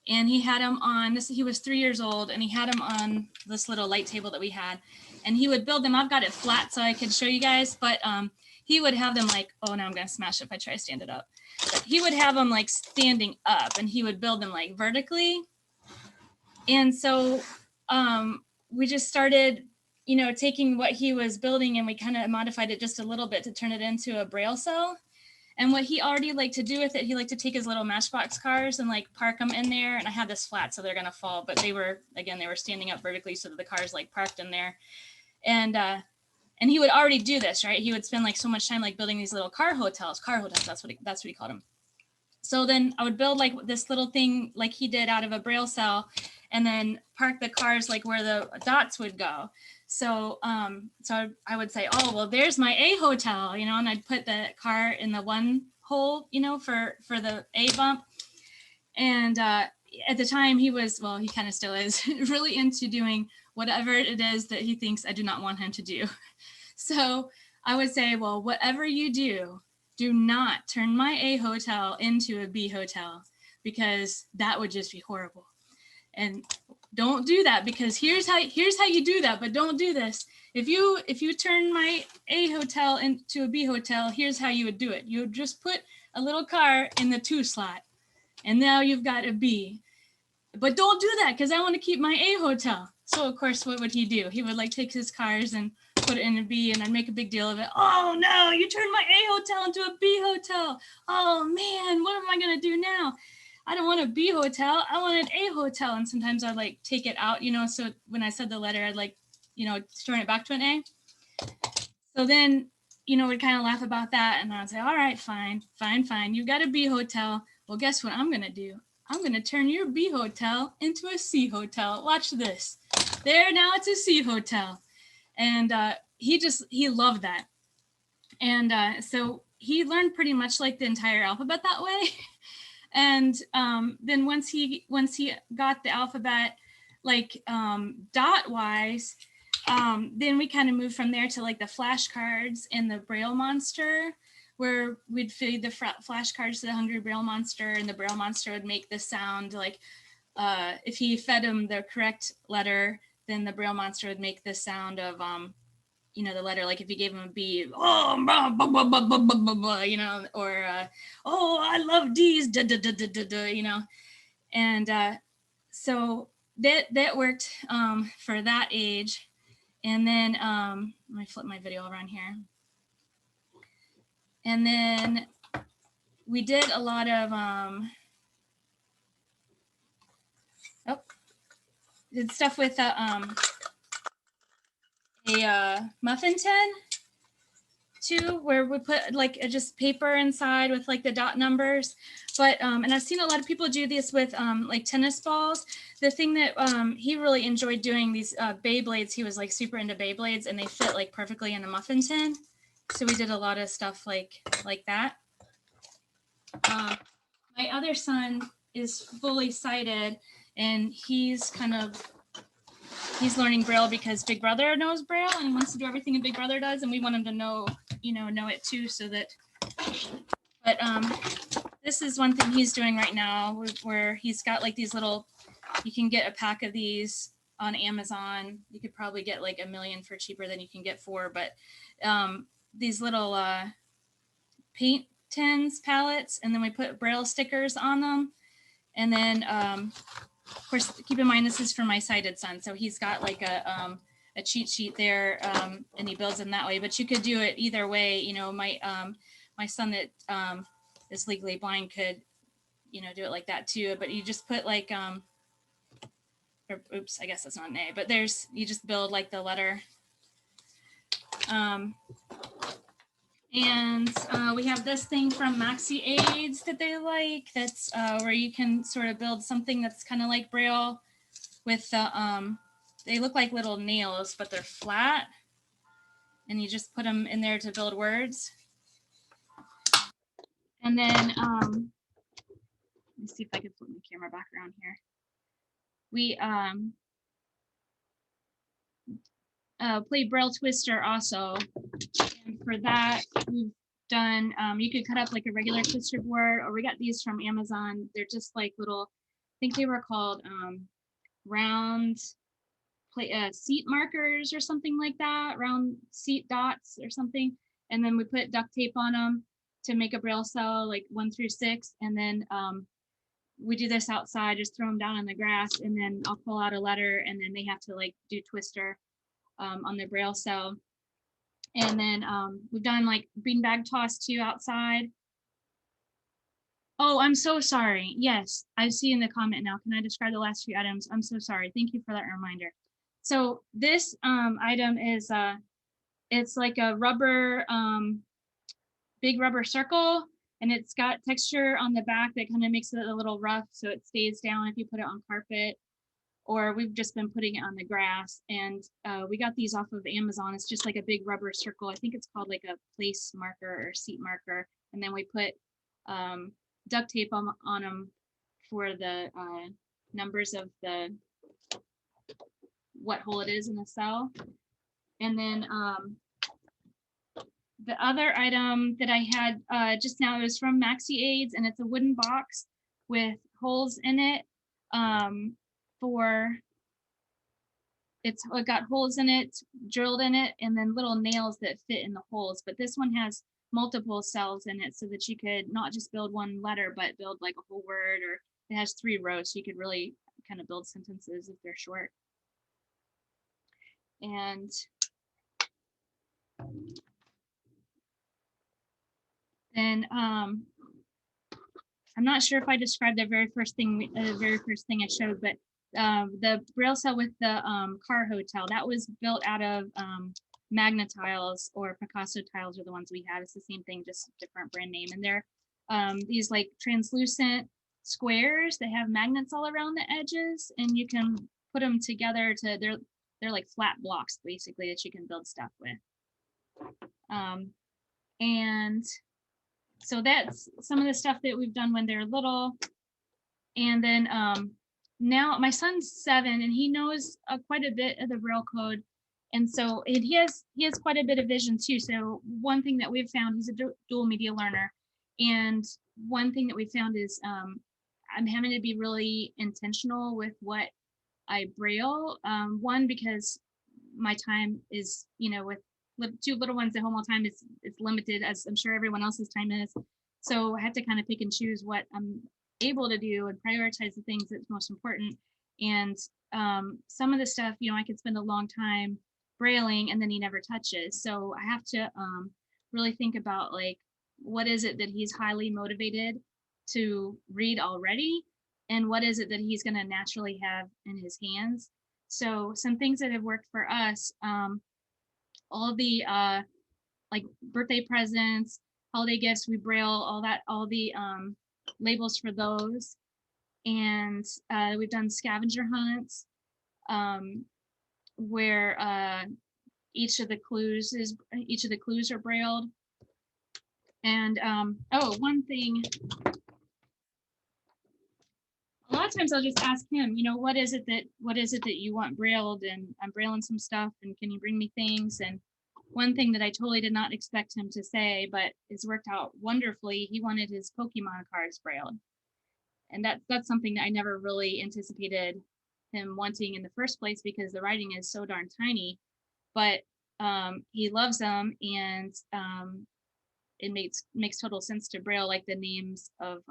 And he had them on this. He was 3 years old, and he had them on this little light table that we had. And he would build them. I've got it flat so I could show you guys, but he would have them like, oh, now I'm going to smash it if I try to stand it up. But he would have them like standing up, and he would build them like vertically. And so we just started, you know, taking what he was building, and we kind of modified it just a little bit to turn it into a Braille cell. And what he already liked to do with it, he liked to take his little Matchbox cars and like park them in there. And I had this flat, so they're gonna fall, but they were standing up vertically so that the cars like parked in there. And he would already do this, right? He would spend like so much time like building these little car hotels, that's what he called them. So then I would build like this little thing like he did out of a Braille cell, and then park the cars like where the dots would go. So so I would say, oh, well, there's my A hotel, you know, and I'd put the car in the one hole, you know, for the A bump. And at the time he was, well, he kind of still is really into doing whatever it is that he thinks I do not want him to do. So I would say, well, whatever you do, do not turn my A hotel into a B hotel, because that would just be horrible. And don't do that, because here's how you do that, but don't do this. If you turn my A hotel into a B hotel, here's how you would do it. You would just put a little car in the 2 slot, and now you've got a B. But don't do that, because I want to keep my A hotel. So of course, what would he do? He would like take his cars and put it in a B, and I'd make a big deal of it. Oh no, you turned my A hotel into a B hotel. Oh man, what am I gonna do now? I don't want a B hotel, I want an A hotel. And sometimes I'd like take it out, you know, so when I said the letter, I'd like, you know, turn it back to an A. So then, you know, we'd kind of laugh about that, and I'd say, all right, fine. You've got a B hotel. Well, guess what I'm gonna do? I'm gonna turn your B hotel into a C hotel. Watch this. There, now it's a C hotel. And he loved that. And so he learned pretty much like the entire alphabet that way. And then once he got the alphabet like dot wise, then we kind of moved from there to like the flashcards and the Braille Monster, where we'd feed the flashcards to the hungry Braille Monster, and the Braille Monster would make the sound like if he fed him the correct letter, then the Braille Monster would make the sound of you know, the letter, like if you gave him a B, oh, blah, blah, blah, blah, blah, blah, blah, you know, or oh, I love D's, da, da, da, da, da, da, you know. And so that worked for that age. And then let me flip my video around here. And then we did a lot of did stuff with a muffin tin too, where we put like just paper inside with like the dot numbers. But and I've seen a lot of people do this with like tennis balls. The thing that he really enjoyed doing, these Beyblades, he was like super into Beyblades, and they fit like perfectly in a muffin tin. So we did a lot of stuff like that. My other son is fully sighted, and he's learning Braille because Big Brother knows Braille, and he wants to do everything that Big Brother does, and we want him to know it too, so that. But this is one thing he's doing right now, where he's got like these little. You can get a pack of these on Amazon. You could probably get like 1 million for cheaper than you can get 4, but these little paint tins, palettes, and then we put Braille stickers on them, and then. Of course, keep in mind, this is for my sighted son. So he's got like a cheat sheet there, and he builds them that way. But you could do it either way. You know, my son that is legally blind could, you know, do it like that too. But you just put like, or, oops, I guess that's not an A. But you just build like the letter. And we have this thing from Maxi Aids that they like. That's where you can sort of build something that's kind of like Braille with they look like little nails, but they're flat. And you just put them in there to build words. And then, let me see if I can flip my camera back around here. We, play Braille Twister also. And for that, we've done, you could cut up like a regular Twister board, or we got these from Amazon. They're just like little, I think they were called round seat markers or something like that, round seat dots or something. And then we put duct tape on them to make a Braille cell, like 1 through 6. And then we do this outside, just throw them down on the grass, and then I'll pull out a letter, and then they have to like do Twister on the Braille cell. And then we've done like beanbag toss too outside. Oh, I'm so sorry. Yes, I see in the comment now. Can I describe the last few items? I'm so sorry. Thank you for that reminder. So this item is, it's like a rubber, big rubber circle, and it's got texture on the back that kind of makes it a little rough so it stays down if you put it on carpet, or we've just been putting it on the grass. And we got these off of Amazon. It's just like a big rubber circle. I think it's called like a place marker or seat marker. And then we put duct tape on them for the numbers of the what hole it is in the cell. And then the other item that I had just now is from Maxi Aids, and it's a wooden box with holes in it. It's got holes in it, drilled in it, and then little nails that fit in the holes. But this one has multiple cells in it so that you could not just build one letter, but build like a whole word, or it has 3 rows, so you could really kind of build sentences if they're short. And then I'm not sure if I described the very first thing I showed, but the Braille cell with the car hotel, that was built out of Magna tiles, or Picasso tiles are the ones we had. It's the same thing, just different brand name. And they're these like translucent squares that have magnets all around the edges, and you can put them together to, they're like flat blocks basically that you can build stuff with. And so that's some of the stuff that we've done when they're little. And then now my son's 7 and he knows quite a bit of the Braille code. And so he has quite a bit of vision too. So one thing that we've found, he's a dual media learner. And one thing that we found is I'm having to be really intentional with what I Braille. One, because my time is, with 2 little ones at home all the time, it's limited, as I'm sure everyone else's time is. So I have to kind of pick and choose what I'm able to do and prioritize the things that's most important. And some of the stuff, I could spend a long time Brailing and then he never touches. So I have to really think about like, what is it that he's highly motivated to read already? And what is it that he's going to naturally have in his hands? So some things that have worked for us, all the like birthday presents, holiday gifts, we Braille all the labels for those. And we've done scavenger hunts where each of the clues are Brailled. And oh, one thing, a lot of times I'll just ask him, what is it that you want Brailled, and I'm Brailing some stuff, and can you bring me things? And one thing that I totally did not expect him to say, but it's worked out wonderfully, he wanted his Pokemon cards Brailled. And that's something that I never really anticipated him wanting in the first place, because the writing is so darn tiny, but he loves them, and it makes total sense to Braille like the names of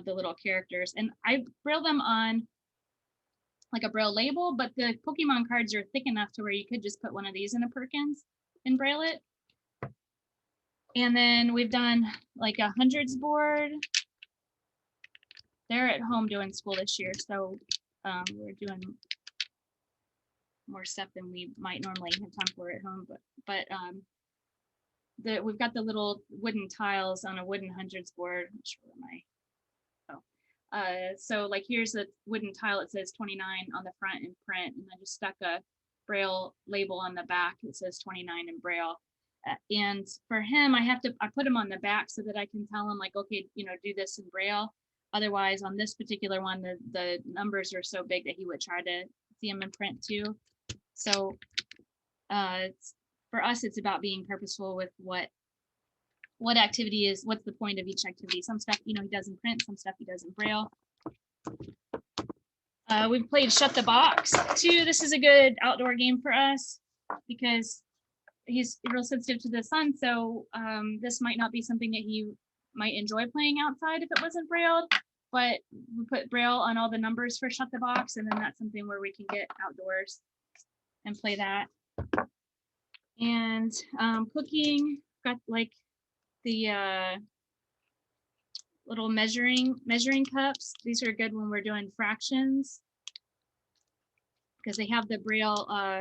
the little characters. And I Braille them on like a Braille label, but the Pokemon cards are thick enough to where you could just put one of these in a Perkins and Braille it. And then we've done like a hundreds board. They're at home doing school this year, so we're doing more stuff than we might normally have time for at home. But we've got the little wooden tiles on a wooden hundreds board. So like here's a wooden tile, it says 29 on the front in print, and I just stuck a Braille label on the back that says 29 in Braille. And for him, I put him on the back so that I can tell him like, okay, do this in Braille. Otherwise, on this particular one, the numbers are so big that he would try to see them in print too. So for us, it's about being purposeful with what activity is, what's the point of each activity. Some stuff, he does in print, some stuff he does in Braille. We've played Shut the Box too. This is a good outdoor game for us because he's real sensitive to the sun. So this might not be something that he might enjoy playing outside if it wasn't Braille, but we put Braille on all the numbers for Shut the Box, and then that's something where we can get outdoors and play that. And cooking, got like the little measuring cups. These are good when we're doing fractions because they have the Braille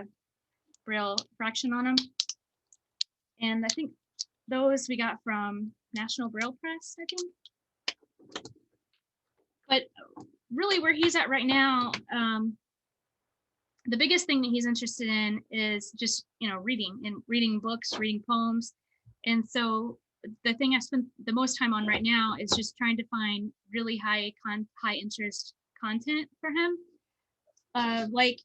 fraction on them. And I think those we got from National Braille Press, I think. But really where he's at right now, the biggest thing that he's interested in is just, reading books, reading poems. And so the thing I spent the most time on right now is just trying to find really high interest content for him. Like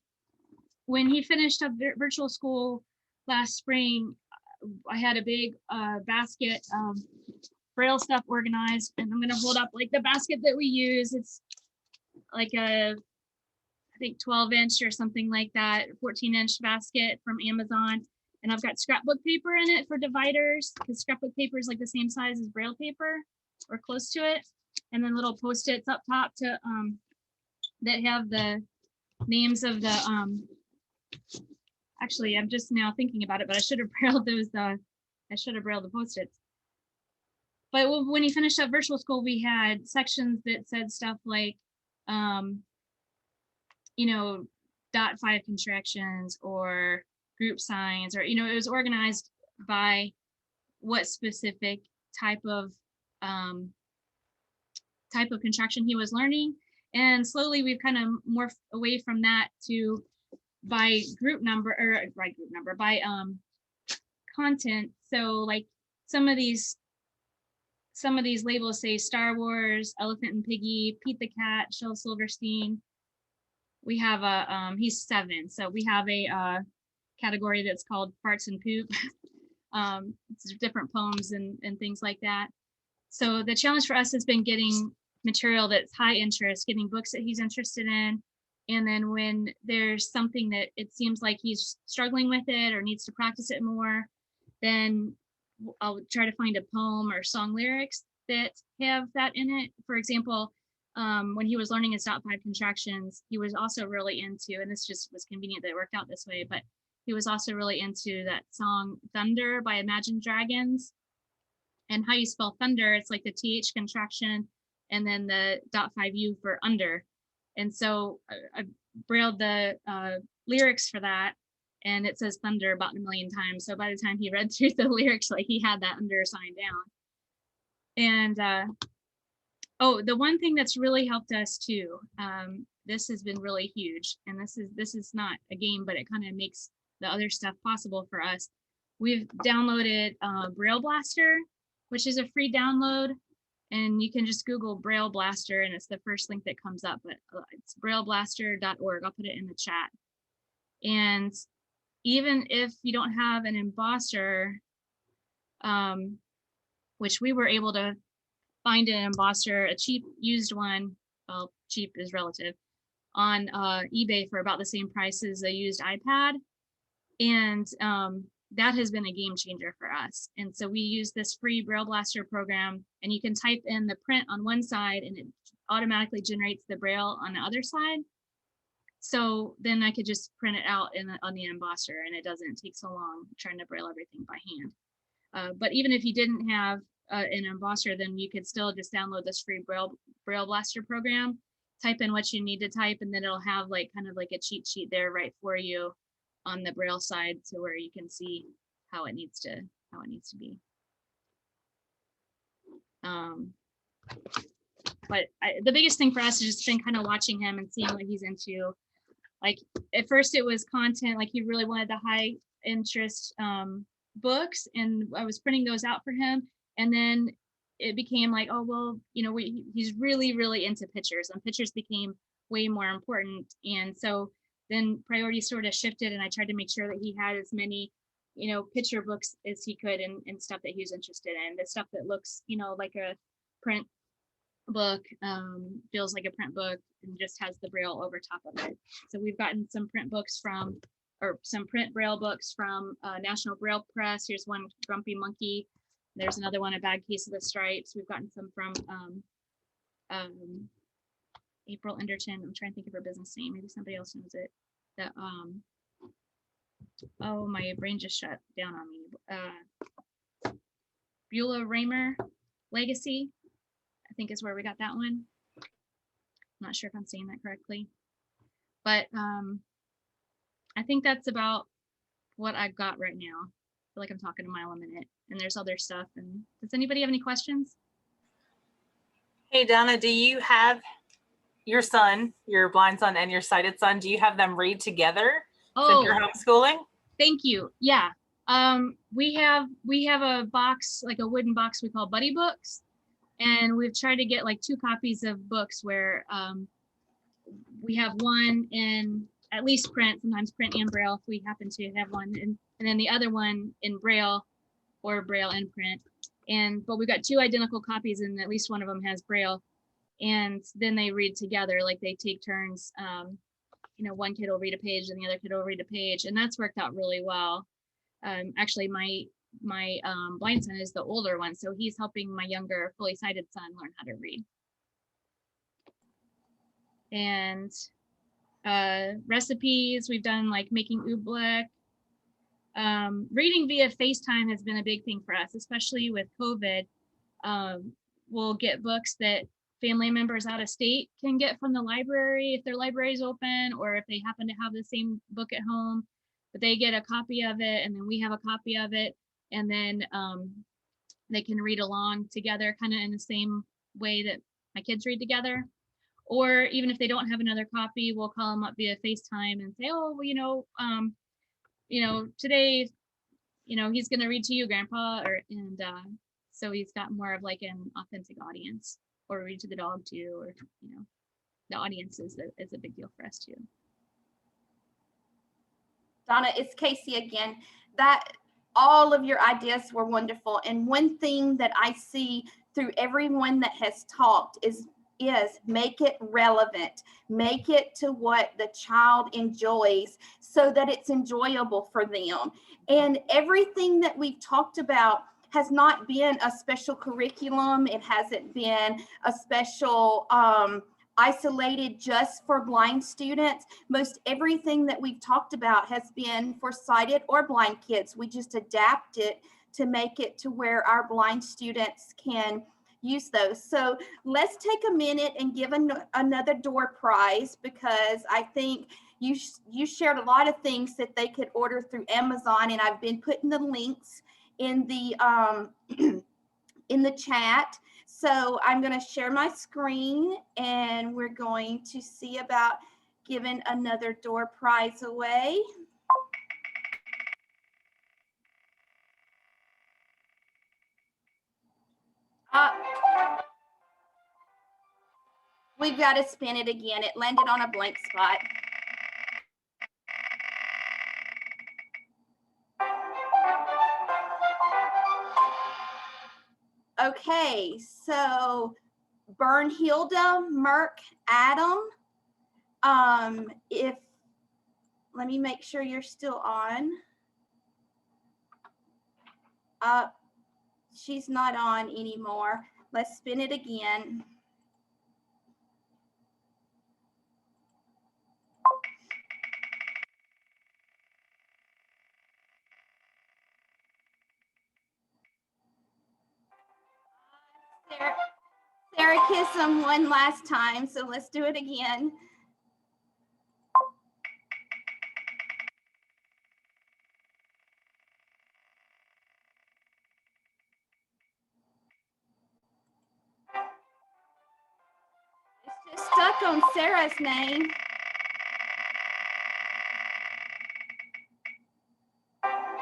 when he finished up virtual school last spring, I had a big basket of Braille stuff organized, and I'm gonna hold up like the basket that we use. It's like I think 12-inch or something like that, 14-inch basket from Amazon. And I've got scrapbook paper in it for dividers, because scrapbook paper is like the same size as Braille paper or close to it. And then little Post-its up top to that have the names of the actually, I'm just now thinking about it, but I should have brailled those I should have brailled the Post-its. But when he finished up virtual school, we had sections that said stuff like dot 5 contractions or group signs, or it was organized by what specific type of contraction he was learning. And slowly we've kind of morphed away from that to by content. So like some of these labels say Star Wars, Elephant and Piggy, Pete the Cat, Shel Silverstein. We have he's 7, so we have a category that's called Farts and Poop. It's different poems and things like that. So the challenge for us has been getting material that's high interest, getting books that he's interested in. And then when there's something that it seems like he's struggling with it or needs to practice it more, then I'll try to find a poem or song lyrics that have that in it. For example, when he was learning his dot 5 contractions, he was also really into, and this just was convenient that it worked out this way, but he was also really into that song Thunder by Imagine Dragons. And how you spell thunder, it's like the TH contraction and then the dot 5U for under. And so I brailled the lyrics for that, and it says thunder about 1 million times. So by the time he read through the lyrics, like he had that under sign down. And the one thing that's really helped us too, this has been really huge, and this is not a game, but it kind of makes the other stuff possible for us. We've downloaded Braille Blaster, which is a free download, and you can just Google Braille Blaster and it's the first link that comes up, but it's brailleblaster.org. I'll put it in the chat. And even if you don't have an embosser, which we were able to find an embosser, a cheap used one, well, cheap is relative, on eBay for about the same price as a used iPad. And that has been a game changer for us. And so we use this free Braille Blaster program, and you can type in the print on one side and it automatically generates the Braille on the other side. So then I could just print it out on the embosser, and it doesn't take so long trying to Braille everything by hand. But even if you didn't have an embosser, then you could still just download this free Braille Blaster program, type in what you need to type, and then it'll have like kind of like a cheat sheet there right for you on the Braille side, to where you can see how it needs to be. But the biggest thing for us is just been kind of watching him and seeing what he's into. Like at first it was content, like he really wanted the high interest books, and I was printing those out for him. And then it became like, oh, well, he's really, really into pictures, and pictures became way more important. And so then priorities sort of shifted, and I tried to make sure that he had as many, you know, picture books as he could, and stuff that he was interested in. The stuff that looks, you know, like a print book, feels like a print book, and just has the Braille over top of it. So we've gotten some print books from, or some print Braille books from National Braille Press. Here's one, Grumpy Monkey. There's another one, A Bad Case of the Stripes. We've gotten some from April Enderton. I'm trying to think of her business name. Maybe somebody else knows it. That oh, my brain just shut down on me. Beulah Raymer Legacy, I think is where we got that one. I'm not sure if I'm saying that correctly, but I think that's about what I've got right now. I feel like I'm talking a mile a minute, and there's other stuff. And does anybody have any questions? Hey, Donna, do you have your son, your blind son and your sighted son, do you have them read together since you're homeschooling? Thank you. Yeah. We have a box, like a wooden box we call Buddy Books. And we've tried to get like 2 copies of books where we have one in at least print, sometimes print and Braille if we happen to have one, and then the other one in Braille or Braille and print. But we've got 2 identical copies, and at least one of them has Braille. And then they read together, like they take turns. You know, one kid will read a page and the other kid will read a page, and that's worked out really well. Actually, my blind son is the older one, so he's helping my younger fully sighted son learn how to read. And recipes, we've done like making oobleck. Reading via FaceTime has been a big thing for us, especially with COVID. We'll get books that family members out of state can get from the library if their library is open, or if they happen to have the same book at home, but they get a copy of it, and then we have a copy of it, and then they can read along together, kind of in the same way that my kids read together. Or even if they don't have another copy, we'll call them up via FaceTime and say, oh, well, you know, today, you know, he's going to read to you, Grandpa, and so he's got more of like an authentic audience, or read to the dog too, or, you know, the audience is a big deal for us too. Donna, it's Casey again. That all of your ideas were wonderful. And one thing that I see through everyone that has talked is make it relevant, make it to what the child enjoys so that it's enjoyable for them. And everything that we've talked about has not been a special curriculum. It hasn't been a special isolated just for blind students. Most everything that we've talked about has been for sighted or blind kids. We just adapt it to make it to where our blind students can use those. So let's take a minute and give another door prize, because I think you shared a lot of things that they could order through Amazon, and I've been putting the links in the in the chat. So I'm going to share my screen, and we're going to see about giving another door prize away. We've got to spin it again. It landed on a blank spot. Okay, so Bernhilda Merck Adam, let me make sure you're still on. She's not on anymore. Let's spin it again. Sarah kissed him one last time, so let's do it again. It's just stuck on Sarah's name.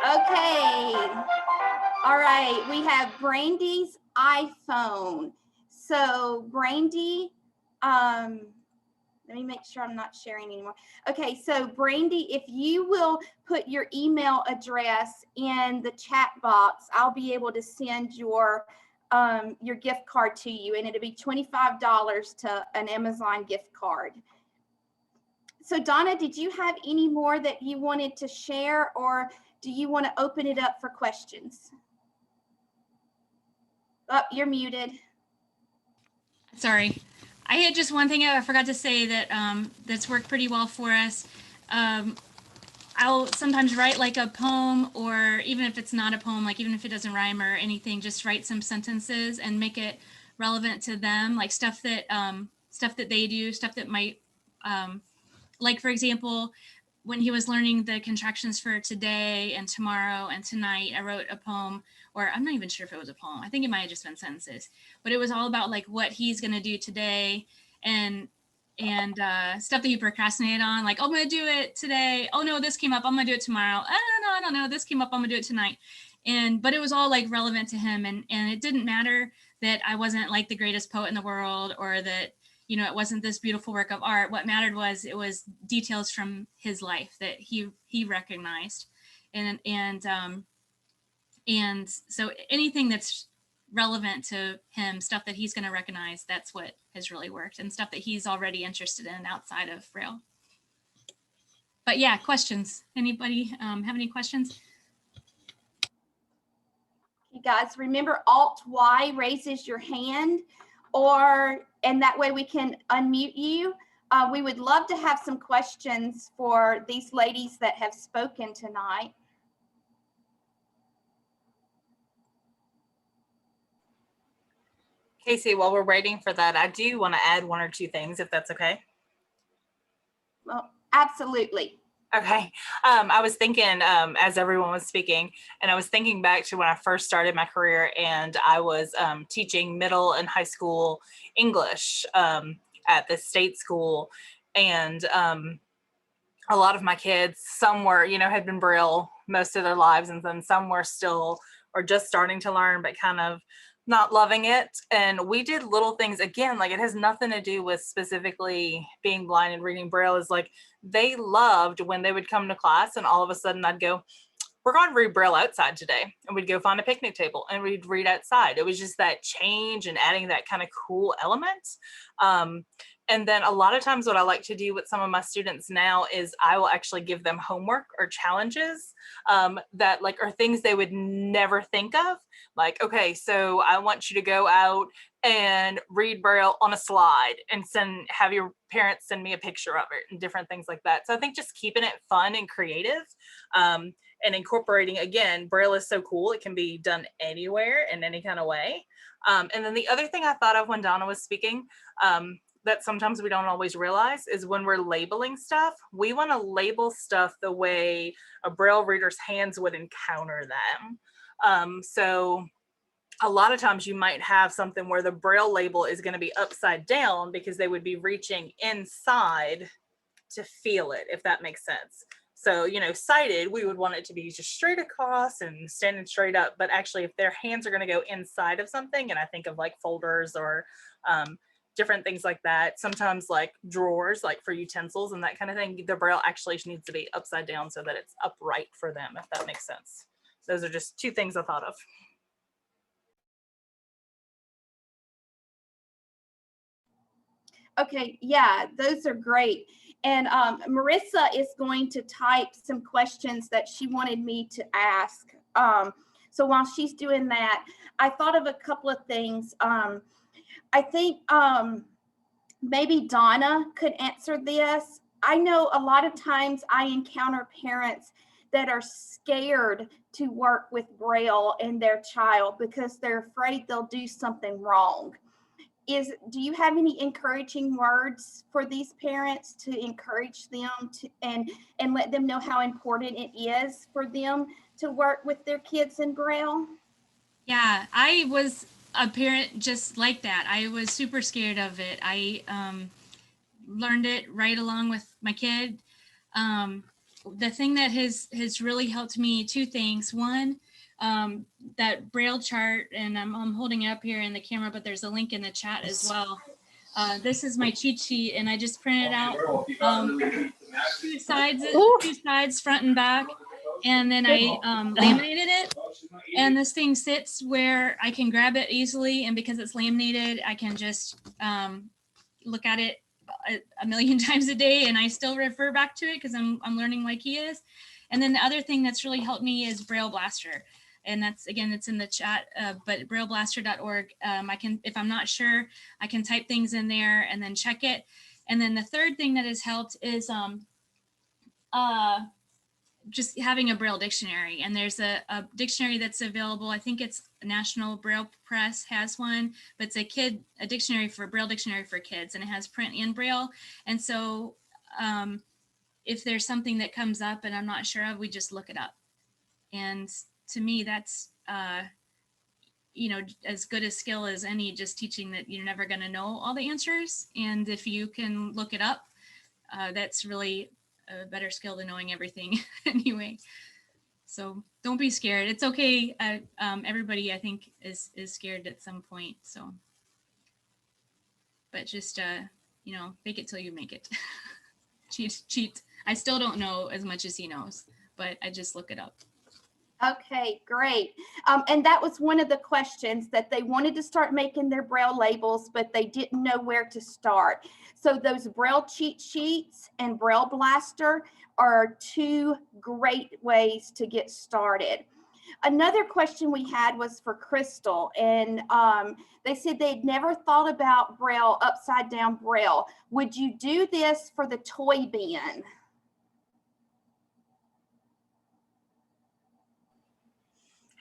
Okay. All right, we have Brandy's iPhone. So Brandy, Let me make sure I'm not sharing anymore. Okay, so Brandy, if you will put your email address in the chat box, I'll be able to send your gift card to you, and it'll be $25 to an Amazon gift card. So Donna, did you have any more that you wanted to share, or do you want to open it up for questions? Oh, you're muted. Sorry. I had just one thing I forgot to say that that's worked pretty well for us. I'll sometimes write like a poem, or even if it's not a poem, like even if it doesn't rhyme or anything, just write some sentences and make it relevant to them, like stuff that they do, stuff that might, like for example, when he was learning the contractions for today and tomorrow and tonight, I wrote a poem, or I'm not even sure if it was a poem. I think it might have just been sentences, but it was all about like what he's going to do today and stuff that he procrastinated on, like, oh, I'm going to do it today. Oh no, this came up. I'm going to do it tomorrow. I don't know. This came up. I'm going to do it tonight. But it was all like relevant to him. And it didn't matter that I wasn't like the greatest poet in the world, or that, you know, it wasn't this beautiful work of art. What mattered was it was details from his life that he recognized. And so anything that's relevant to him, stuff that he's going to recognize, that's what has really worked, and stuff that he's already interested in outside of Braille. But yeah, questions. Anybody have any questions? You guys, remember Alt-Y raises your hand, and that way we can unmute you. We would love to have some questions for these ladies that have spoken tonight. Casey, while we're waiting for that, I do want to add one or two things, if that's okay. Well, absolutely. Okay. I was thinking as everyone was speaking, and I was thinking back to when I first started my career, and I was teaching middle and high school English at the state school. And a lot of my kids, some were, you know, had been Braille most of their lives, and then some were still or just starting to learn, but kind of not loving it. And we did little things, again, like it has nothing to do with specifically being blind and reading Braille. Is like they loved when they would come to class and all of a sudden I'd go, we're going to read Braille outside today. And we'd go find a picnic table and we'd read outside. It was just that change and adding that kind of cool element. And then a lot of times what I like to do with some of my students now is I will actually give them homework or challenges that like are things they would never think of. Like, okay, so I want you to go out and read Braille on a slide and have your parents send me a picture of it and different things like that. So I think just keeping it fun and creative and incorporating, again, Braille is so cool. It can be done anywhere in any kind of way. And then the other thing I thought of when Donna was speaking, that sometimes we don't always realize, is when we're labeling stuff, we want to label stuff the way a Braille reader's hands would encounter them. So a lot of times you might have something where the Braille label is going to be upside down because they would be reaching inside to feel it, if that makes sense. So, you know, sighted, we would want it to be just straight across and standing straight up. But actually, if their hands are going to go inside of something, and I think of like folders or different things like that, sometimes like drawers, like for utensils and that kind of thing, the Braille actually needs to be upside down so that it's upright for them, if that makes sense. Those are just two things I thought of. Okay, yeah, those are great. And Marissa is going to type some questions that she wanted me to ask. So while she's doing that, I thought of a couple of things. I think maybe Donna could answer this. I know a lot of times I encounter parents that are scared to work with Braille and their child because they're afraid they'll do something wrong. Do you have any encouraging words for these parents to encourage them to and let them know how important it is for them to work with their kids in Braille? Yeah, I was a parent just like that. I was super scared of it. I learned it right along with my kid. The thing that has really helped me, two things. One, that Braille chart, and I'm holding it up here in the camera, but there's a link in the chat as well. This is my cheat sheet, and I just printed out two sides, front and back, and then I laminated it. And this thing sits where I can grab it easily, and because it's laminated, I can just look at it a million times a day, and I still refer back to it because I'm learning like he is. And then the other thing that's really helped me is Braille Blaster. And that's, again, it's in the chat, but brailleblaster.org. I can, if I'm not sure, I can type things in there and then check it. And then the third thing that has helped is just having a Braille dictionary. And there's a dictionary that's available. I think it's National Braille Press has one, but it's a dictionary for Braille dictionary for kids, and it has print and Braille. And so if there's something that comes up and I'm not sure of, we just look it up. And to me, that's, you know, as good a skill as any, just teaching that you're never going to know all the answers. And if you can look it up, that's really a better skill than knowing everything anyway. So don't be scared. It's okay. Everybody, I think, is scared at some point. So, but just, you know, fake it till you make it. Cheat. I still don't know as much as he knows, but I just look it up. Okay, great. And that was one of the questions, that they wanted to start making their Braille labels, but they didn't know where to start. So those Braille cheat sheets and Braille Blaster are two great ways to get started. Another question we had was for Krystal, and they said they'd never thought about Braille, upside down Braille. Would you do this for the toy bin?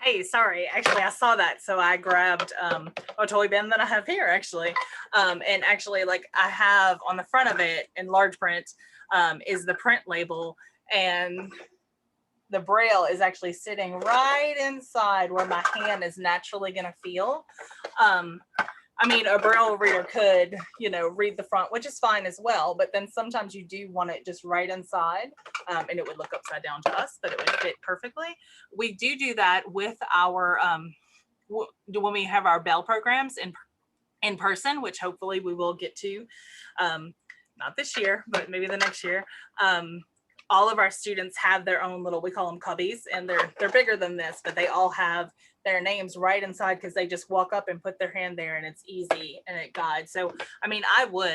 Hey, sorry. Actually, I saw that, so I grabbed a toy bin that I have here, actually. And actually, like, I have on the front of it in large print is the print label, and the Braille is actually sitting right inside where my hand is naturally going to feel. I mean, a Braille reader could, you know, read the front, which is fine as well, but then sometimes you do want it just right inside, and it would look upside down to us, but it would fit perfectly. We do that with our, when we have our Bell programs in person, which hopefully we will get to, not this year, but maybe the next year. All of our students have their own little, we call them cubbies, and they're bigger than this, but they all have their names right inside because they just walk up and put their hand there, and it's easy and it guides. So, I mean,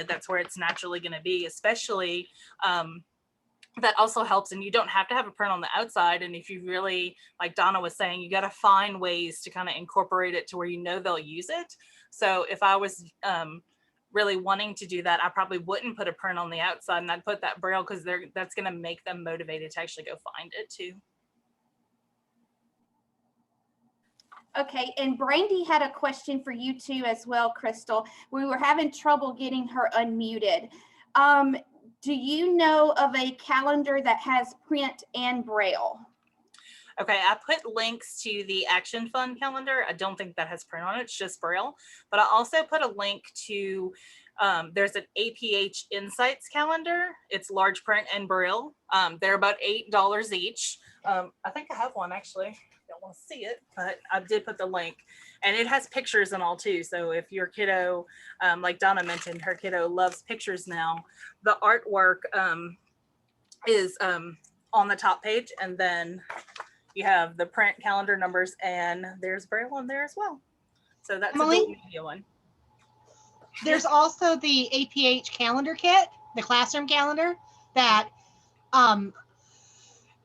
that's where it's naturally going to be, especially that also helps. And you don't have to have a print on the outside. And if you really, like Donna was saying, you got to find ways to kind of incorporate it to where you know they'll use it. So if I was really wanting to do that, I probably wouldn't put a print on the outside, and I'd put that Braille because that's going to make them motivated to actually go find it too. Okay, and Brandy had a question for you too as well, Krystal. We were having trouble getting her unmuted. Do you know of a calendar that has print and Braille? Okay, I put links to the Action Fun calendar. I don't think that has print on it, it's just Braille. But I also put a link to, there's an APH Insights calendar. It's large print and Braille. They're about $8 each. I think I have one actually. Don't want to see it, but I did put the link, and it has pictures and all too. So if your kiddo, like Donna mentioned, her kiddo loves pictures now, the artwork is on the top page, and then you have the print calendar numbers, and there's Braille on there as well. So that's Emily, a dual media one. There's also the APH calendar kit, the classroom calendar, that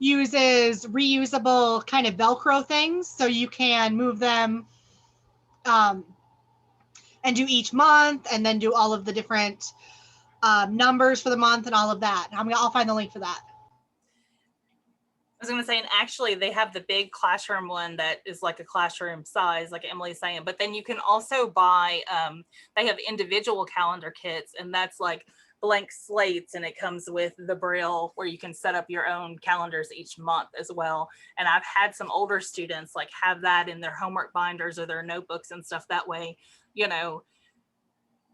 uses reusable kind of Velcro things, so you can move them and do each month, and then do all of the different numbers for the month and all of that. I'll find the link for that. I was going to say, and actually they have the big classroom one that is like a classroom size, like Emily's saying, but then you can also buy, they have individual calendar kits, and that's like blank slates, and it comes with the Braille where you can set up your own calendars each month as well. And I've had some older students like have that in their homework binders or their notebooks and stuff. That way, you know,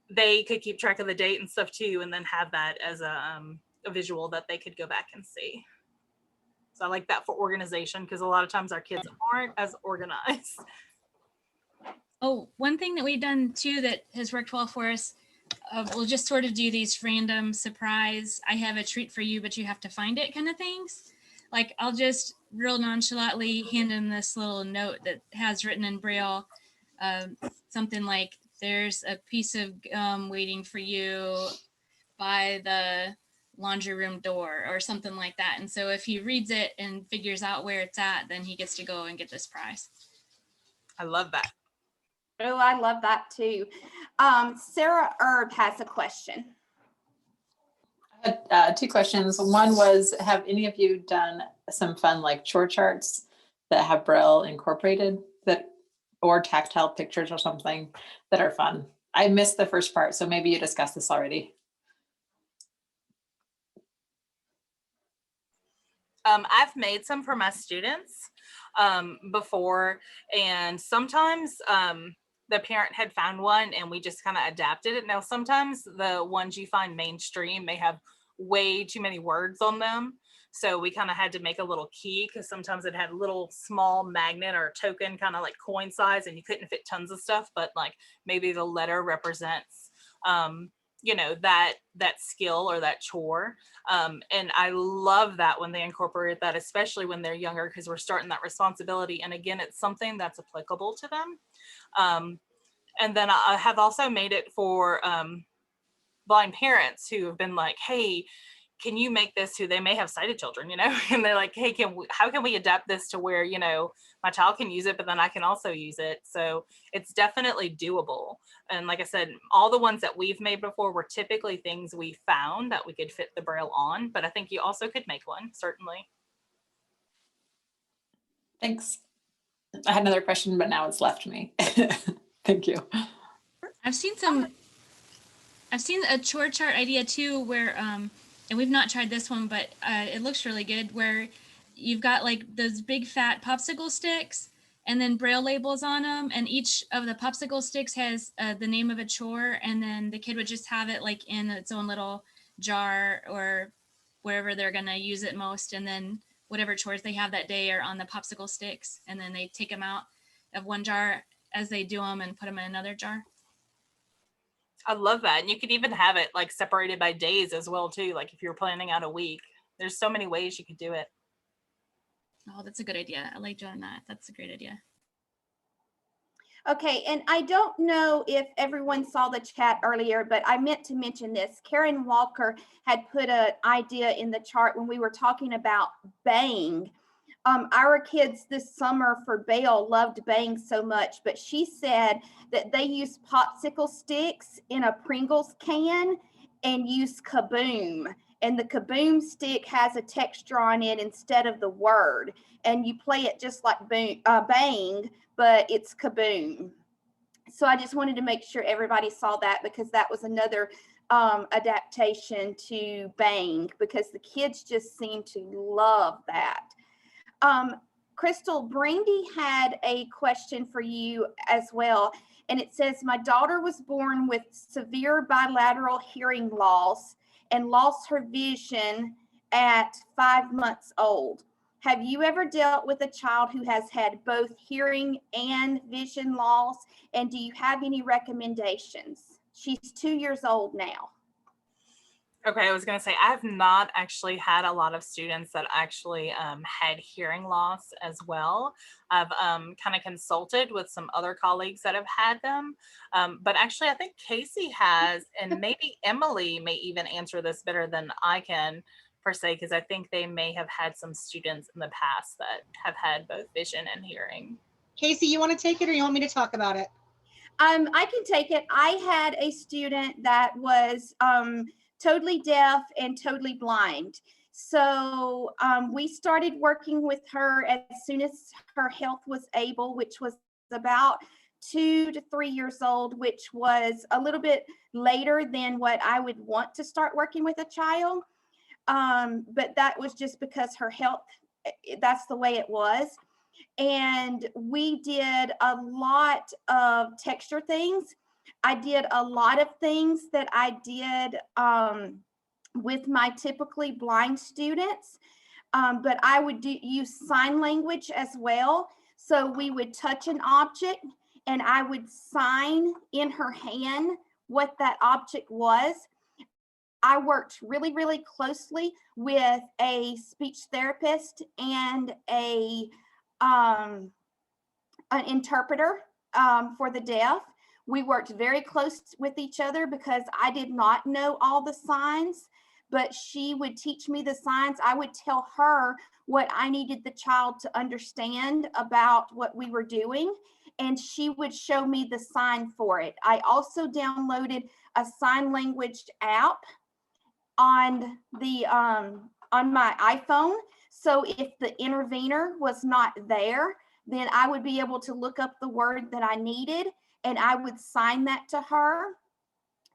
they could keep track of the date and stuff too, and then have that as a visual that they could go back and see. So I like that for organization, because a lot of times our kids aren't as organized. Oh, one thing that we've done too that has worked well for us, we'll just sort of do these random surprise, I have a treat for you, but you have to find it kind of things. Like I'll just real nonchalantly hand him this little note that has written in Braille, something like, there's a piece of gum waiting for you by the laundry room door or something like that. And so if he reads it and figures out where it's at, then he gets to go and get this prize. I love that. Oh, I love that too. Sarah Erb has a question. I had 2 questions. One was, have any of you done some fun like chore charts that have Braille incorporated, that, or tactile pictures or something that are fun? I missed the first part, so maybe you discussed this already. I've made some for my students before, and sometimes the parent had found one and we just kind of adapted it. Now, sometimes the ones you find mainstream, they have way too many words on them. So we kind of had to make a little key, because sometimes it had a little small magnet or token, kind of like coin size, and you couldn't fit tons of stuff, but like maybe the letter represents you know, that skill or that chore. And I love that when they incorporate that, especially when they're younger, because we're starting that responsibility. And again, it's something that's applicable to them. And then I have also made it for blind parents who have been like, hey, can you make this, who they may have sighted children, you know, and they're like, hey, how can we adapt this to where, you know, my child can use it, but then I can also use it. So it's definitely doable. And like I said, all the ones that we've made before were typically things we found that we could fit the Braille on, but I think you also could make one, certainly. Thanks. I had another question, but now it's left me. Thank you. I've seen a chore chart idea too, where and we've not tried this one, but it looks really good, where you've got like those big fat popsicle sticks and then Braille labels on them, and each of the popsicle sticks has the name of a chore, and then the kid would just have it like in its own little jar or wherever they're gonna use it most, and then whatever chores they have that day are on the popsicle sticks, and then they take them out of one jar as they do them and put them in another jar. I love that. And you could even have it like separated by days as well too. Like if you're planning out a week, there's so many ways you could do it. Oh, that's a good idea. I like doing that. That's a great idea. Okay, and I don't know if everyone saw the chat earlier, but I meant to mention this. Karen Walker had put an idea in the chart when we were talking about Bang. Our kids this summer for Bale loved Bang so much, but she said that they use popsicle sticks in a Pringles can and use Kaboom. And the Kaboom stick has a texture on it instead of the word. And you play it just like Bang, but it's Kaboom. So I just wanted to make sure everybody saw that, because that was another adaptation to Bang, because the kids just seem to love that. Krystal, Brandy had a question for you as well. And it says, my daughter was born with severe bilateral hearing loss and lost her vision at 5 months old. Have you ever dealt with a child who has had both hearing and vision loss? And do you have any recommendations? She's 2 years old now. Okay, I was going to say, I have not actually had a lot of students that actually had hearing loss as well. I've kind of consulted with some other colleagues that have had them. But actually, I think Casey has, and maybe Emily may even answer this better than I can, per se, because I think they may have had some students in the past that have had both vision and hearing. Casey, you want to take it or you want me to talk about it? I can take it. I had a student that was totally deaf and totally blind. So we started working with her as soon as her health was able, which was about 2 to 3 years old, which was a little bit later than what I would want to start working with a child. But that was just because her health, that's the way it was. And we did a lot of texture things. I did a lot of things that I did with my typically blind students, but I would use sign language as well. So we would touch an object and I would sign in her hand what that object was, I worked really, really closely with a speech therapist and an interpreter for the deaf. We worked very close with each other because I did not know all the signs, but she would teach me the signs. I would tell her what I needed the child to understand about what we were doing, and she would show me the sign for it. I also downloaded a sign language app on my iPhone. So if the intervener was not there, then I would be able to look up the word that I needed and I would sign that to her.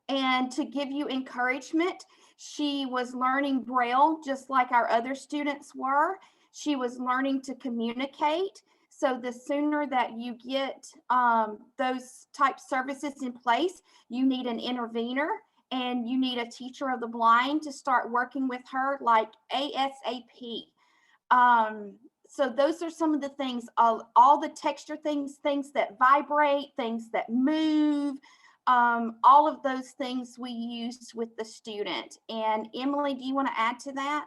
And to give you encouragement, she was learning Braille just like our other students were. She was learning to communicate. So the sooner that you get those type services in place, you need an intervener and you need a teacher of the blind to start working with her like ASAP. So those are some of the things, all the texture things that vibrate, things that move, all of those things we used with the student. And Emily, do you want to add to that?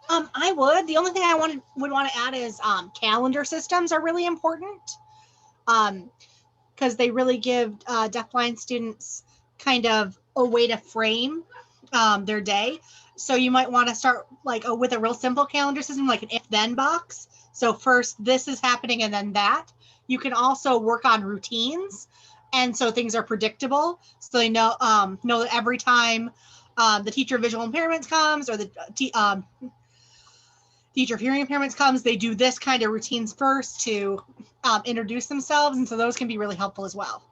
I would. The only thing I would want to add is calendar systems are really important because they really give deafblind students kind of a way to frame their day. So you might want to start like with a real simple calendar system, like an if-then box. So first this is happening and then that. You can also work on routines. And so things are predictable. So they know that every time the teacher of visual impairments comes or the teacher of hearing impairments comes, they do this kind of routines first to introduce themselves. And so those can be really helpful as well.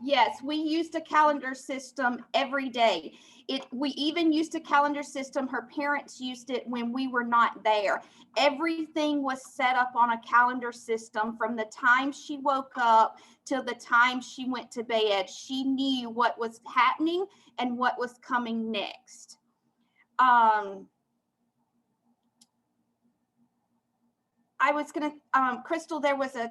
Yes, we used a calendar system every day. We even used a calendar system. Her parents used it when we were not there. Everything was set up on a calendar system from the time she woke up till the time she went to bed. She knew what was happening and what was coming next. I was going to, Krystal, there was a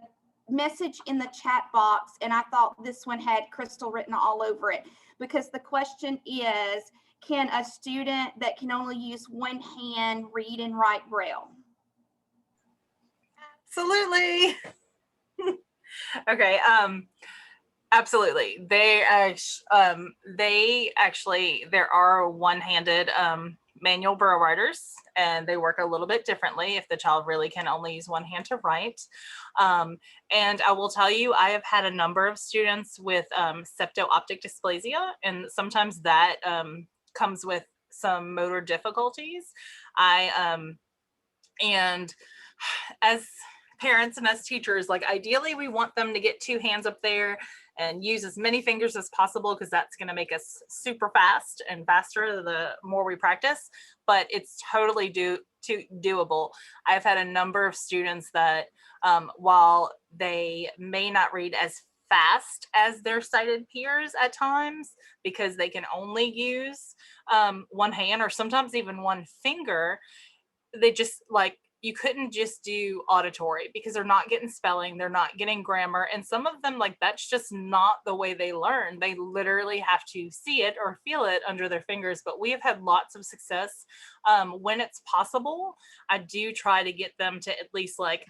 message in the chat box, and I thought this one had Krystal written all over it, because the question is, can a student that can only use one hand read and write Braille? Absolutely. Okay. Absolutely. They actually, there are one-handed manual Braille writers, and they work a little bit differently if the child really can only use one hand to write. And I will tell you, I have had a number of students with septo-optic dysplasia, and sometimes that comes with some motor difficulties. And as parents and as teachers, like ideally we want them to get two hands up there and use as many fingers as possible, because that's going to make us super fast and faster the more we practice, but it's totally doable. I've had a number of students that while they may not read as fast as their sighted peers at times because they can only use one hand or sometimes even one finger, they just like, you couldn't just do auditory because they're not getting spelling, they're not getting grammar. And some of them, like, that's just not the way they learn. They literally have to see it or feel it under their fingers. But we have had lots of success. When it's possible, I do try to get them to at least like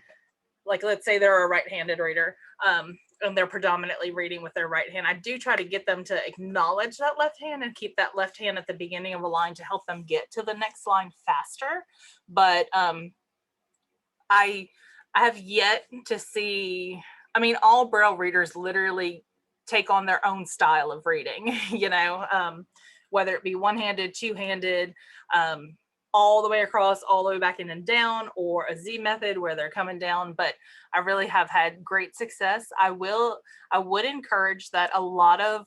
let's say they're a right-handed reader and they're predominantly reading with their right hand. I do try to get them to acknowledge that left hand and keep that left hand at the beginning of a line to help them get to the next line faster. But I have yet to see, I mean, all Braille readers literally take on their own style of reading, you know, whether it be one-handed, two-handed, all the way across, all the way back in and down, or a Z method where they're coming down. But I really have had great success. I would encourage that a lot of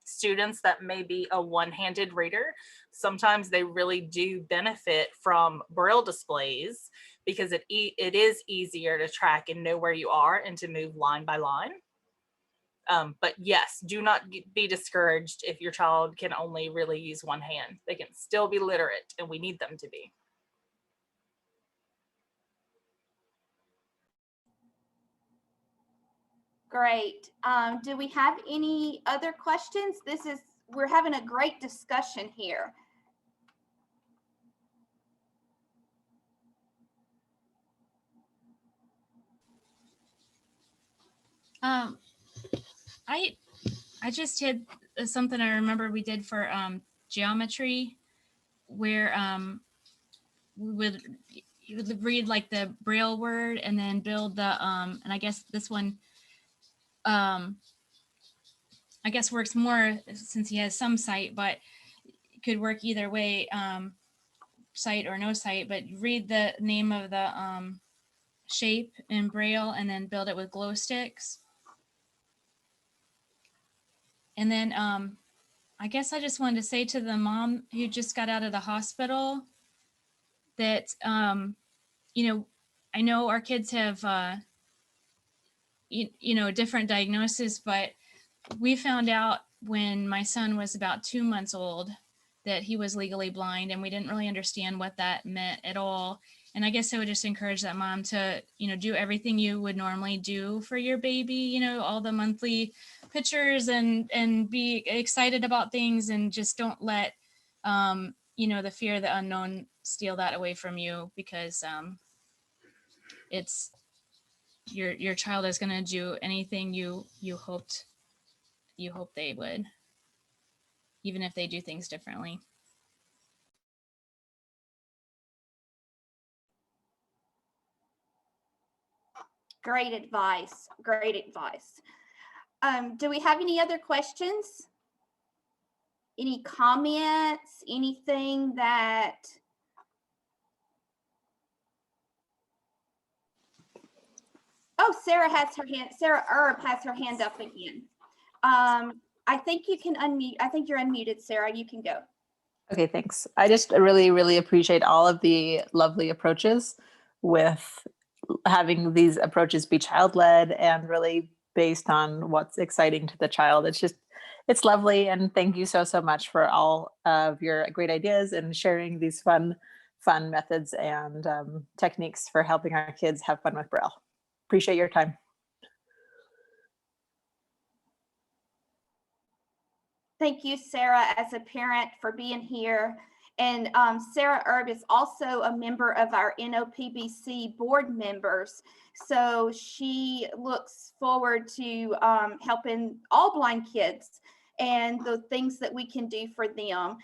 students that may be a one-handed reader, sometimes they really do benefit from Braille displays because it is easier to track and know where you are and to move line by line. But yes, do not be discouraged if your child can only really use one hand. They can still be literate, and we need them to be. Great. Do we have any other questions? We're having a great discussion here. I just did something I remember we did for geometry, where you would read like the Braille word and then build the and I guess this one I guess works more since he has some sight, but it could work either way, sight or no sight. But read the name of the shape in Braille and then build it with glow sticks. And then I guess I just wanted to say to the mom who just got out of the hospital that, you know, I know our kids have, you know, different diagnosis, but we found out when my son was about 2 months old that he was legally blind, and we didn't really understand what that meant at all. And I guess I would just encourage that mom to, you know, do everything you would normally do for your baby, you know, all the monthly pictures and be excited about things, and just don't let, you know, the fear of the unknown steal that away from you, because it's your child is going to do anything you hope they would, even if they do things differently. Great advice. Great advice. Do we have any other questions? Any comments? Anything that? Oh, Sarah has her hand. Sarah Erb has her hand up again. I think you can unmute. I think you're unmuted, Sarah. You can go. Okay, thanks. I just really, really appreciate all of the lovely approaches with having these approaches be child-led and really based on what's exciting to the child. It's lovely. And thank you so much for all of your great ideas and sharing these fun methods and techniques for helping our kids have fun with Braille. Appreciate your time. Thank you, Sarah, as a parent, for being here. And Sarah Erb is also a member of our NOPBC board members. So she looks forward to helping all blind kids and the things that we can do for them.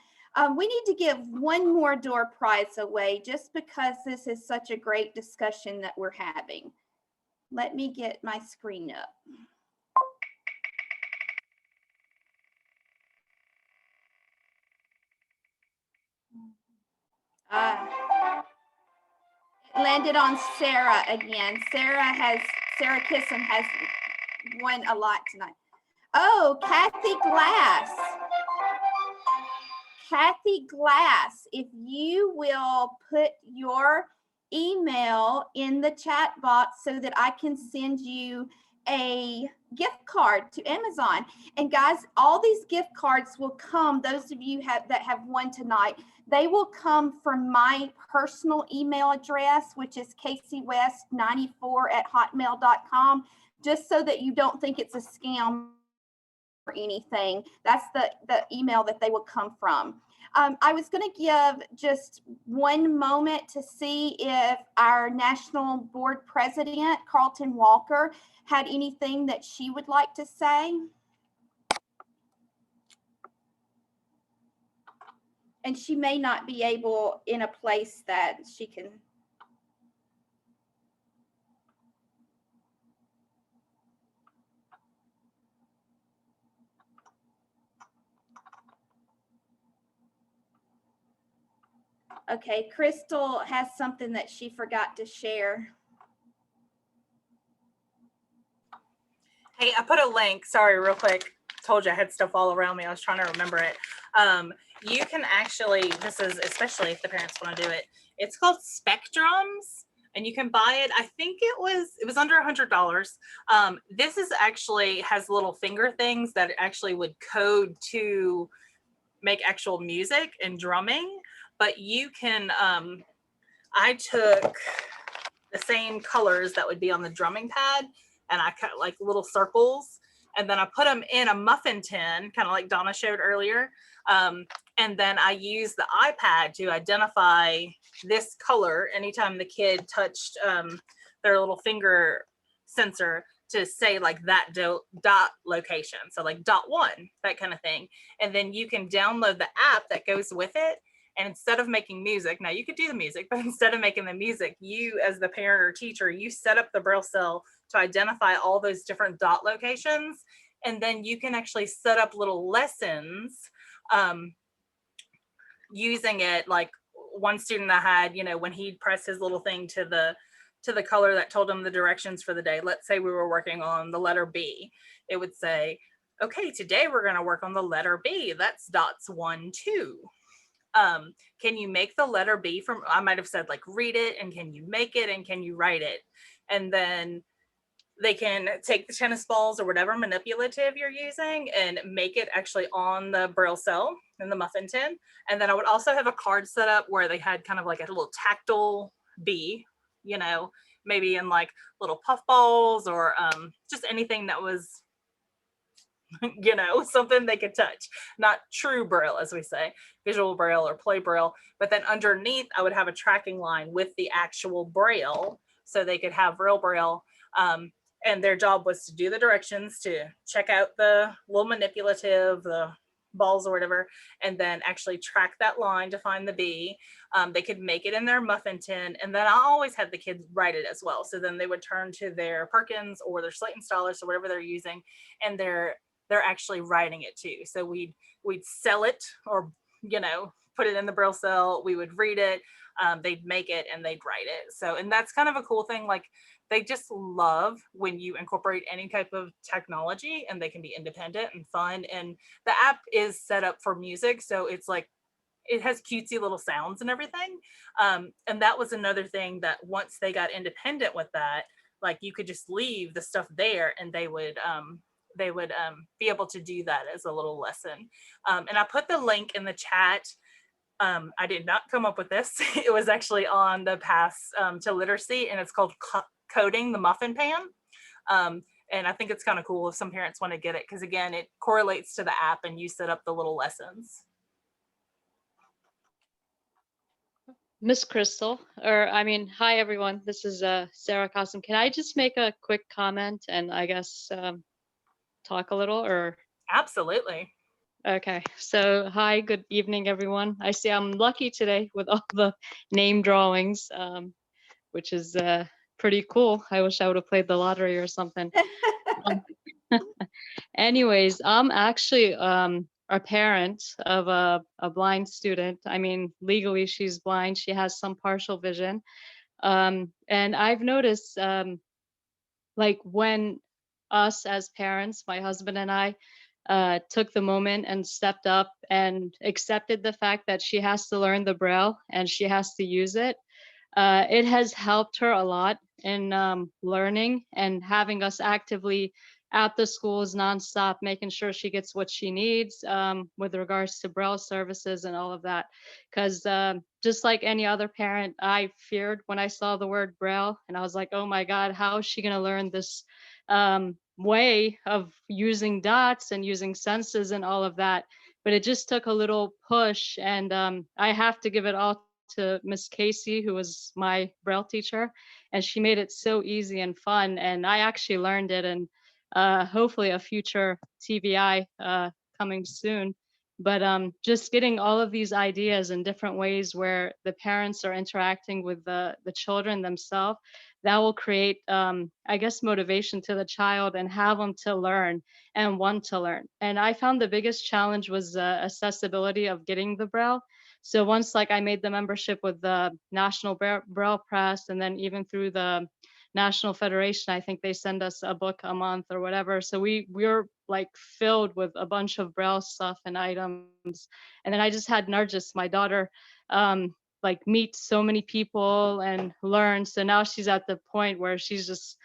We need to give one more door prize away just because this is such a great discussion that we're having. Let me get my screen up. It landed on Sarah again. Sarah Kisson has won a lot tonight. Oh, Kathy Glass. Kathy Glass, if you will put your email in the chat box so that I can send you a gift card to Amazon. And guys, all these gift cards will come, those of you that have won tonight, they will come from my personal email address, which is kcwest94@hotmail.com, just so that you don't think it's a scam or anything. That's the email that they will come from. I was going to give just one moment to see if our national board president, Carlton Walker, had anything that she would like to say. And she may not be able in a place that she can. Okay, Krystal has something that she forgot to share. Hey, I put a link, sorry, real quick. Told you I had stuff all around me. I was trying to remember it. You can actually, this is especially if the parents want to do it. It's called Spectrums, and you can buy it. I think it was under $100. This is actually has little finger things that actually would code to make actual music and drumming. But you can, I took the same colors that would be on the drumming pad, and I cut like little circles, and then I put them in a muffin tin, kind of like Donna showed earlier. And then I use the iPad to identify this color anytime the kid touched their little finger sensor to say like that dot location. So like .1, that kind of thing. And then you can download the app that goes with it. And instead of making music, now you could do the music, but instead of making the music, you as the parent or teacher, you set up the Braille cell to identify all those different dot locations. And then you can actually set up little lessons using it. Like one student I had, you know, when he'd press his little thing to the color that told him the directions for the day. Let's say we were working on the letter B. It would say, okay, today we're going to work on the letter B. That's dots 1, 2. Can you make the letter B from, I might have said like, read it, and can you make it, and can you write it? And then they can take the tennis balls or whatever manipulative you're using and make it actually on the Braille cell in the muffin tin. And then I would also have a card set up where they had kind of like a little tactile B, you know, maybe in like little puff balls or just anything that was, you know, something they could touch. Not true Braille, as we say, visual Braille or play Braille. But then underneath, I would have a tracking line with the actual Braille so they could have real Braille. And their job was to do the directions, to check out the little manipulative, the balls or whatever, and then actually track that line to find the B. They could make it in their muffin tin, and then I always had the kids write it as well. So then they would turn to their Perkins or their Slate and Stylus or whatever they're using, and they're actually writing it too. So we'd sell it, or, you know, put it in the Braille cell, we would read it, they'd make it, and they'd write it. So, and that's kind of a cool thing. Like, they just love when you incorporate any type of technology, and they can be independent and fun. And the app is set up for music. So it's like, it has cutesy little sounds and everything. And that was another thing that once they got independent with that, like you could just leave the stuff there and they would be able to do that as a little lesson. And I put the link in the chat. I did not come up with this. It was actually on the Path to Literacy, and it's called Coding the Muffin Pan. And I think it's kind of cool if some parents want to get it, because again, it correlates to the app and you set up the little lessons. Miss Krystal, or I mean, hi everyone, this is Sarah Cossum. Can I just make a quick comment and I guess talk a little, or? Absolutely. Okay, so hi, good evening everyone. I see I'm lucky today with all the name drawings, which is pretty cool. I wish I would have played the lottery or something. Anyways, I'm actually a parent of a blind student. I mean, legally she's blind. She has some partial vision. And I've noticed like when us as parents, my husband and I, took the moment and stepped up and accepted the fact that she has to learn the Braille and she has to use it. It has helped her a lot in learning and having us actively at the schools nonstop, making sure she gets what she needs with regards to Braille services and all of that. Because just like any other parent, I feared when I saw the word Braille, and I was like, oh my God, how is she going to learn this way of using dots and using senses and all of that? But it just took a little push, and I have to give it all to Miss Casey, who was my Braille teacher, and she made it so easy and fun. And I actually learned it, and hopefully a future TVI coming soon. But just getting all of these ideas in different ways where the parents are interacting with the children themselves, that will create, I guess, motivation to the child and have them to learn and want to learn. And I found the biggest challenge was accessibility of getting the Braille. So once like I made the membership with the National Braille Press, and then even through the National Federation, I think they send us a book a month or whatever. So we're like filled with a bunch of Braille stuff and items. And then I just had Nargis, my daughter, like meet so many people and learn. So now she's at the point where she's just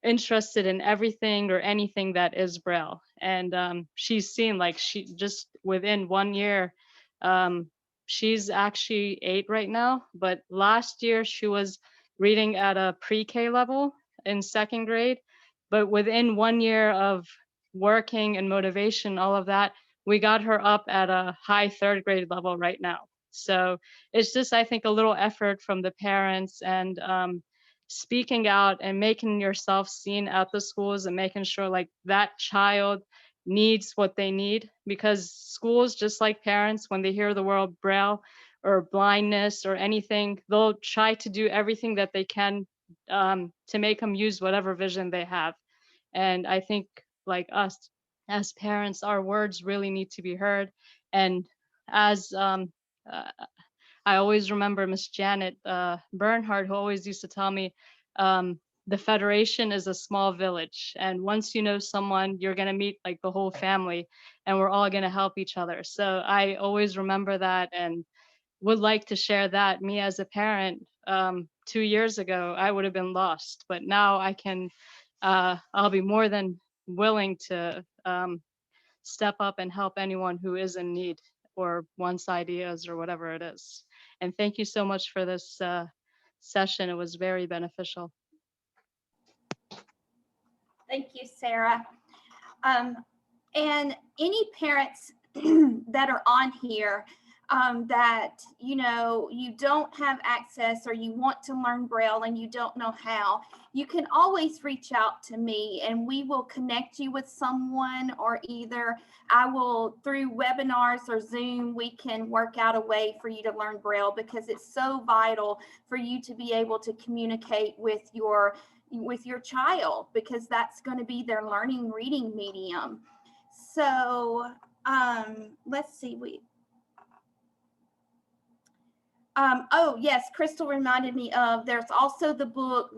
interested in everything or anything that is Braille. And she's seen like she just within 1 year, she's actually 8 right now, but last year she was reading at a pre-K level in 2nd grade. but within 1 year of working and motivation, all of that, we got her up at a high 3rd grade level right now. So it's just, I think, a little effort from the parents and speaking out and making yourself seen at the schools and making sure like that child needs what they need, because schools, just like parents, when they hear the word Braille or blindness or anything, they'll try to do everything that they can to make them use whatever vision they have. And I think like us as parents, our words really need to be heard. And as I always remember Miss Janet Bernhardt, who always used to tell me, the Federation is a small village. And once you know someone, you're going to meet like the whole family and we're all going to help each other. So I always remember that and would like to share that. Me as a parent, 2 years ago, I would have been lost, but now I can, I'll be more than willing to step up and help anyone who is in need or wants ideas or whatever it is. And thank you so much for this session. It was very beneficial. Thank you, Sarah. And any parents that are on here that, you know, you don't have access or you want to learn Braille and you don't know how, you can always reach out to me and we will connect you with someone, or either I will, through webinars or Zoom, we can work out a way for you to learn Braille, because it's so vital for you to be able to communicate with your child, because that's going to be their learning reading medium. So let's see, oh yes, Krystal reminded me of, there's also the book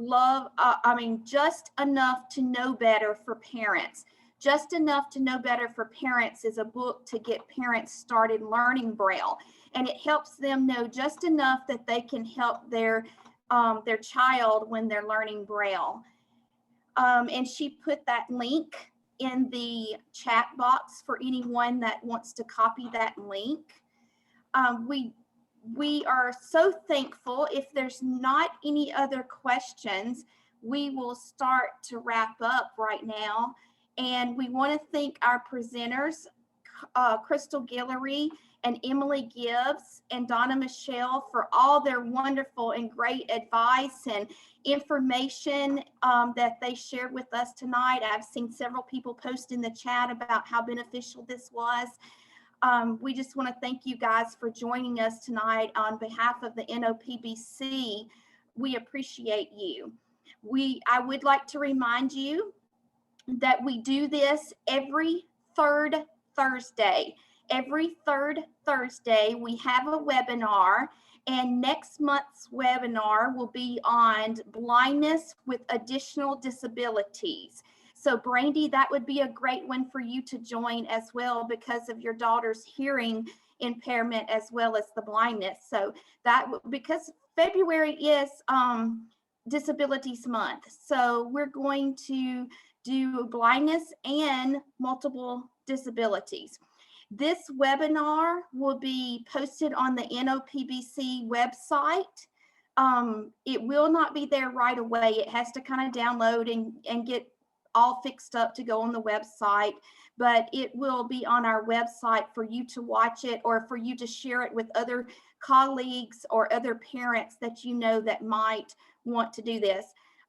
Just Enough to Know Better for Parents. Just Enough to Know Better for Parents is a book to get parents started learning Braille, and it helps them know just enough that they can help their child when they're learning Braille. And she put that link in the chat box for anyone that wants to copy that link. We are so thankful. If there's not any other questions, we will start to wrap up right now. And we want to thank our presenters, Krystal Guillory and Emily Gibbs and Donna Michelle, for all their wonderful and great advice and information that they shared with us tonight. I've seen several people post in the chat about how beneficial this was. We just want to thank you guys for joining us tonight on behalf of the NOPBC. We appreciate you. I would like to remind you that we do this every 3rd Thursday. Every 3rd Thursday, we have a webinar, and next month's webinar will be on blindness with additional disabilities. So Brandy, that would be a great one for you to join as well, because of your daughter's hearing impairment as well as the blindness. So that, because February is Disabilities Month, so we're going to do blindness and multiple disabilities. This webinar will be posted on the NOPBC website. It will not be there right away. It has to kind of download and get all fixed up to go on the website, but it will be on our website for you to watch it, or for you to share it with other colleagues or other parents that you know that might want to do this.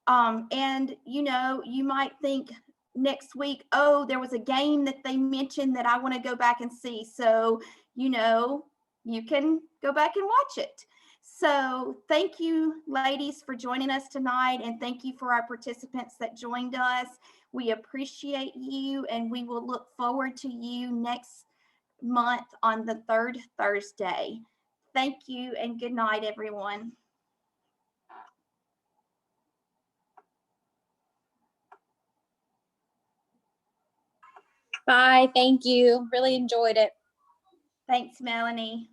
And you know, you might think next week, oh, there was a game that they mentioned that I want to go back and see. So, you know, you can go back and watch it. So thank you, ladies, for joining us tonight, and thank you for our participants that joined us. We appreciate you, and we will look forward to you next month on the 3rd Thursday. Thank you, and good night, everyone. Bye. Thank you. Really enjoyed it. Thanks, Melanie.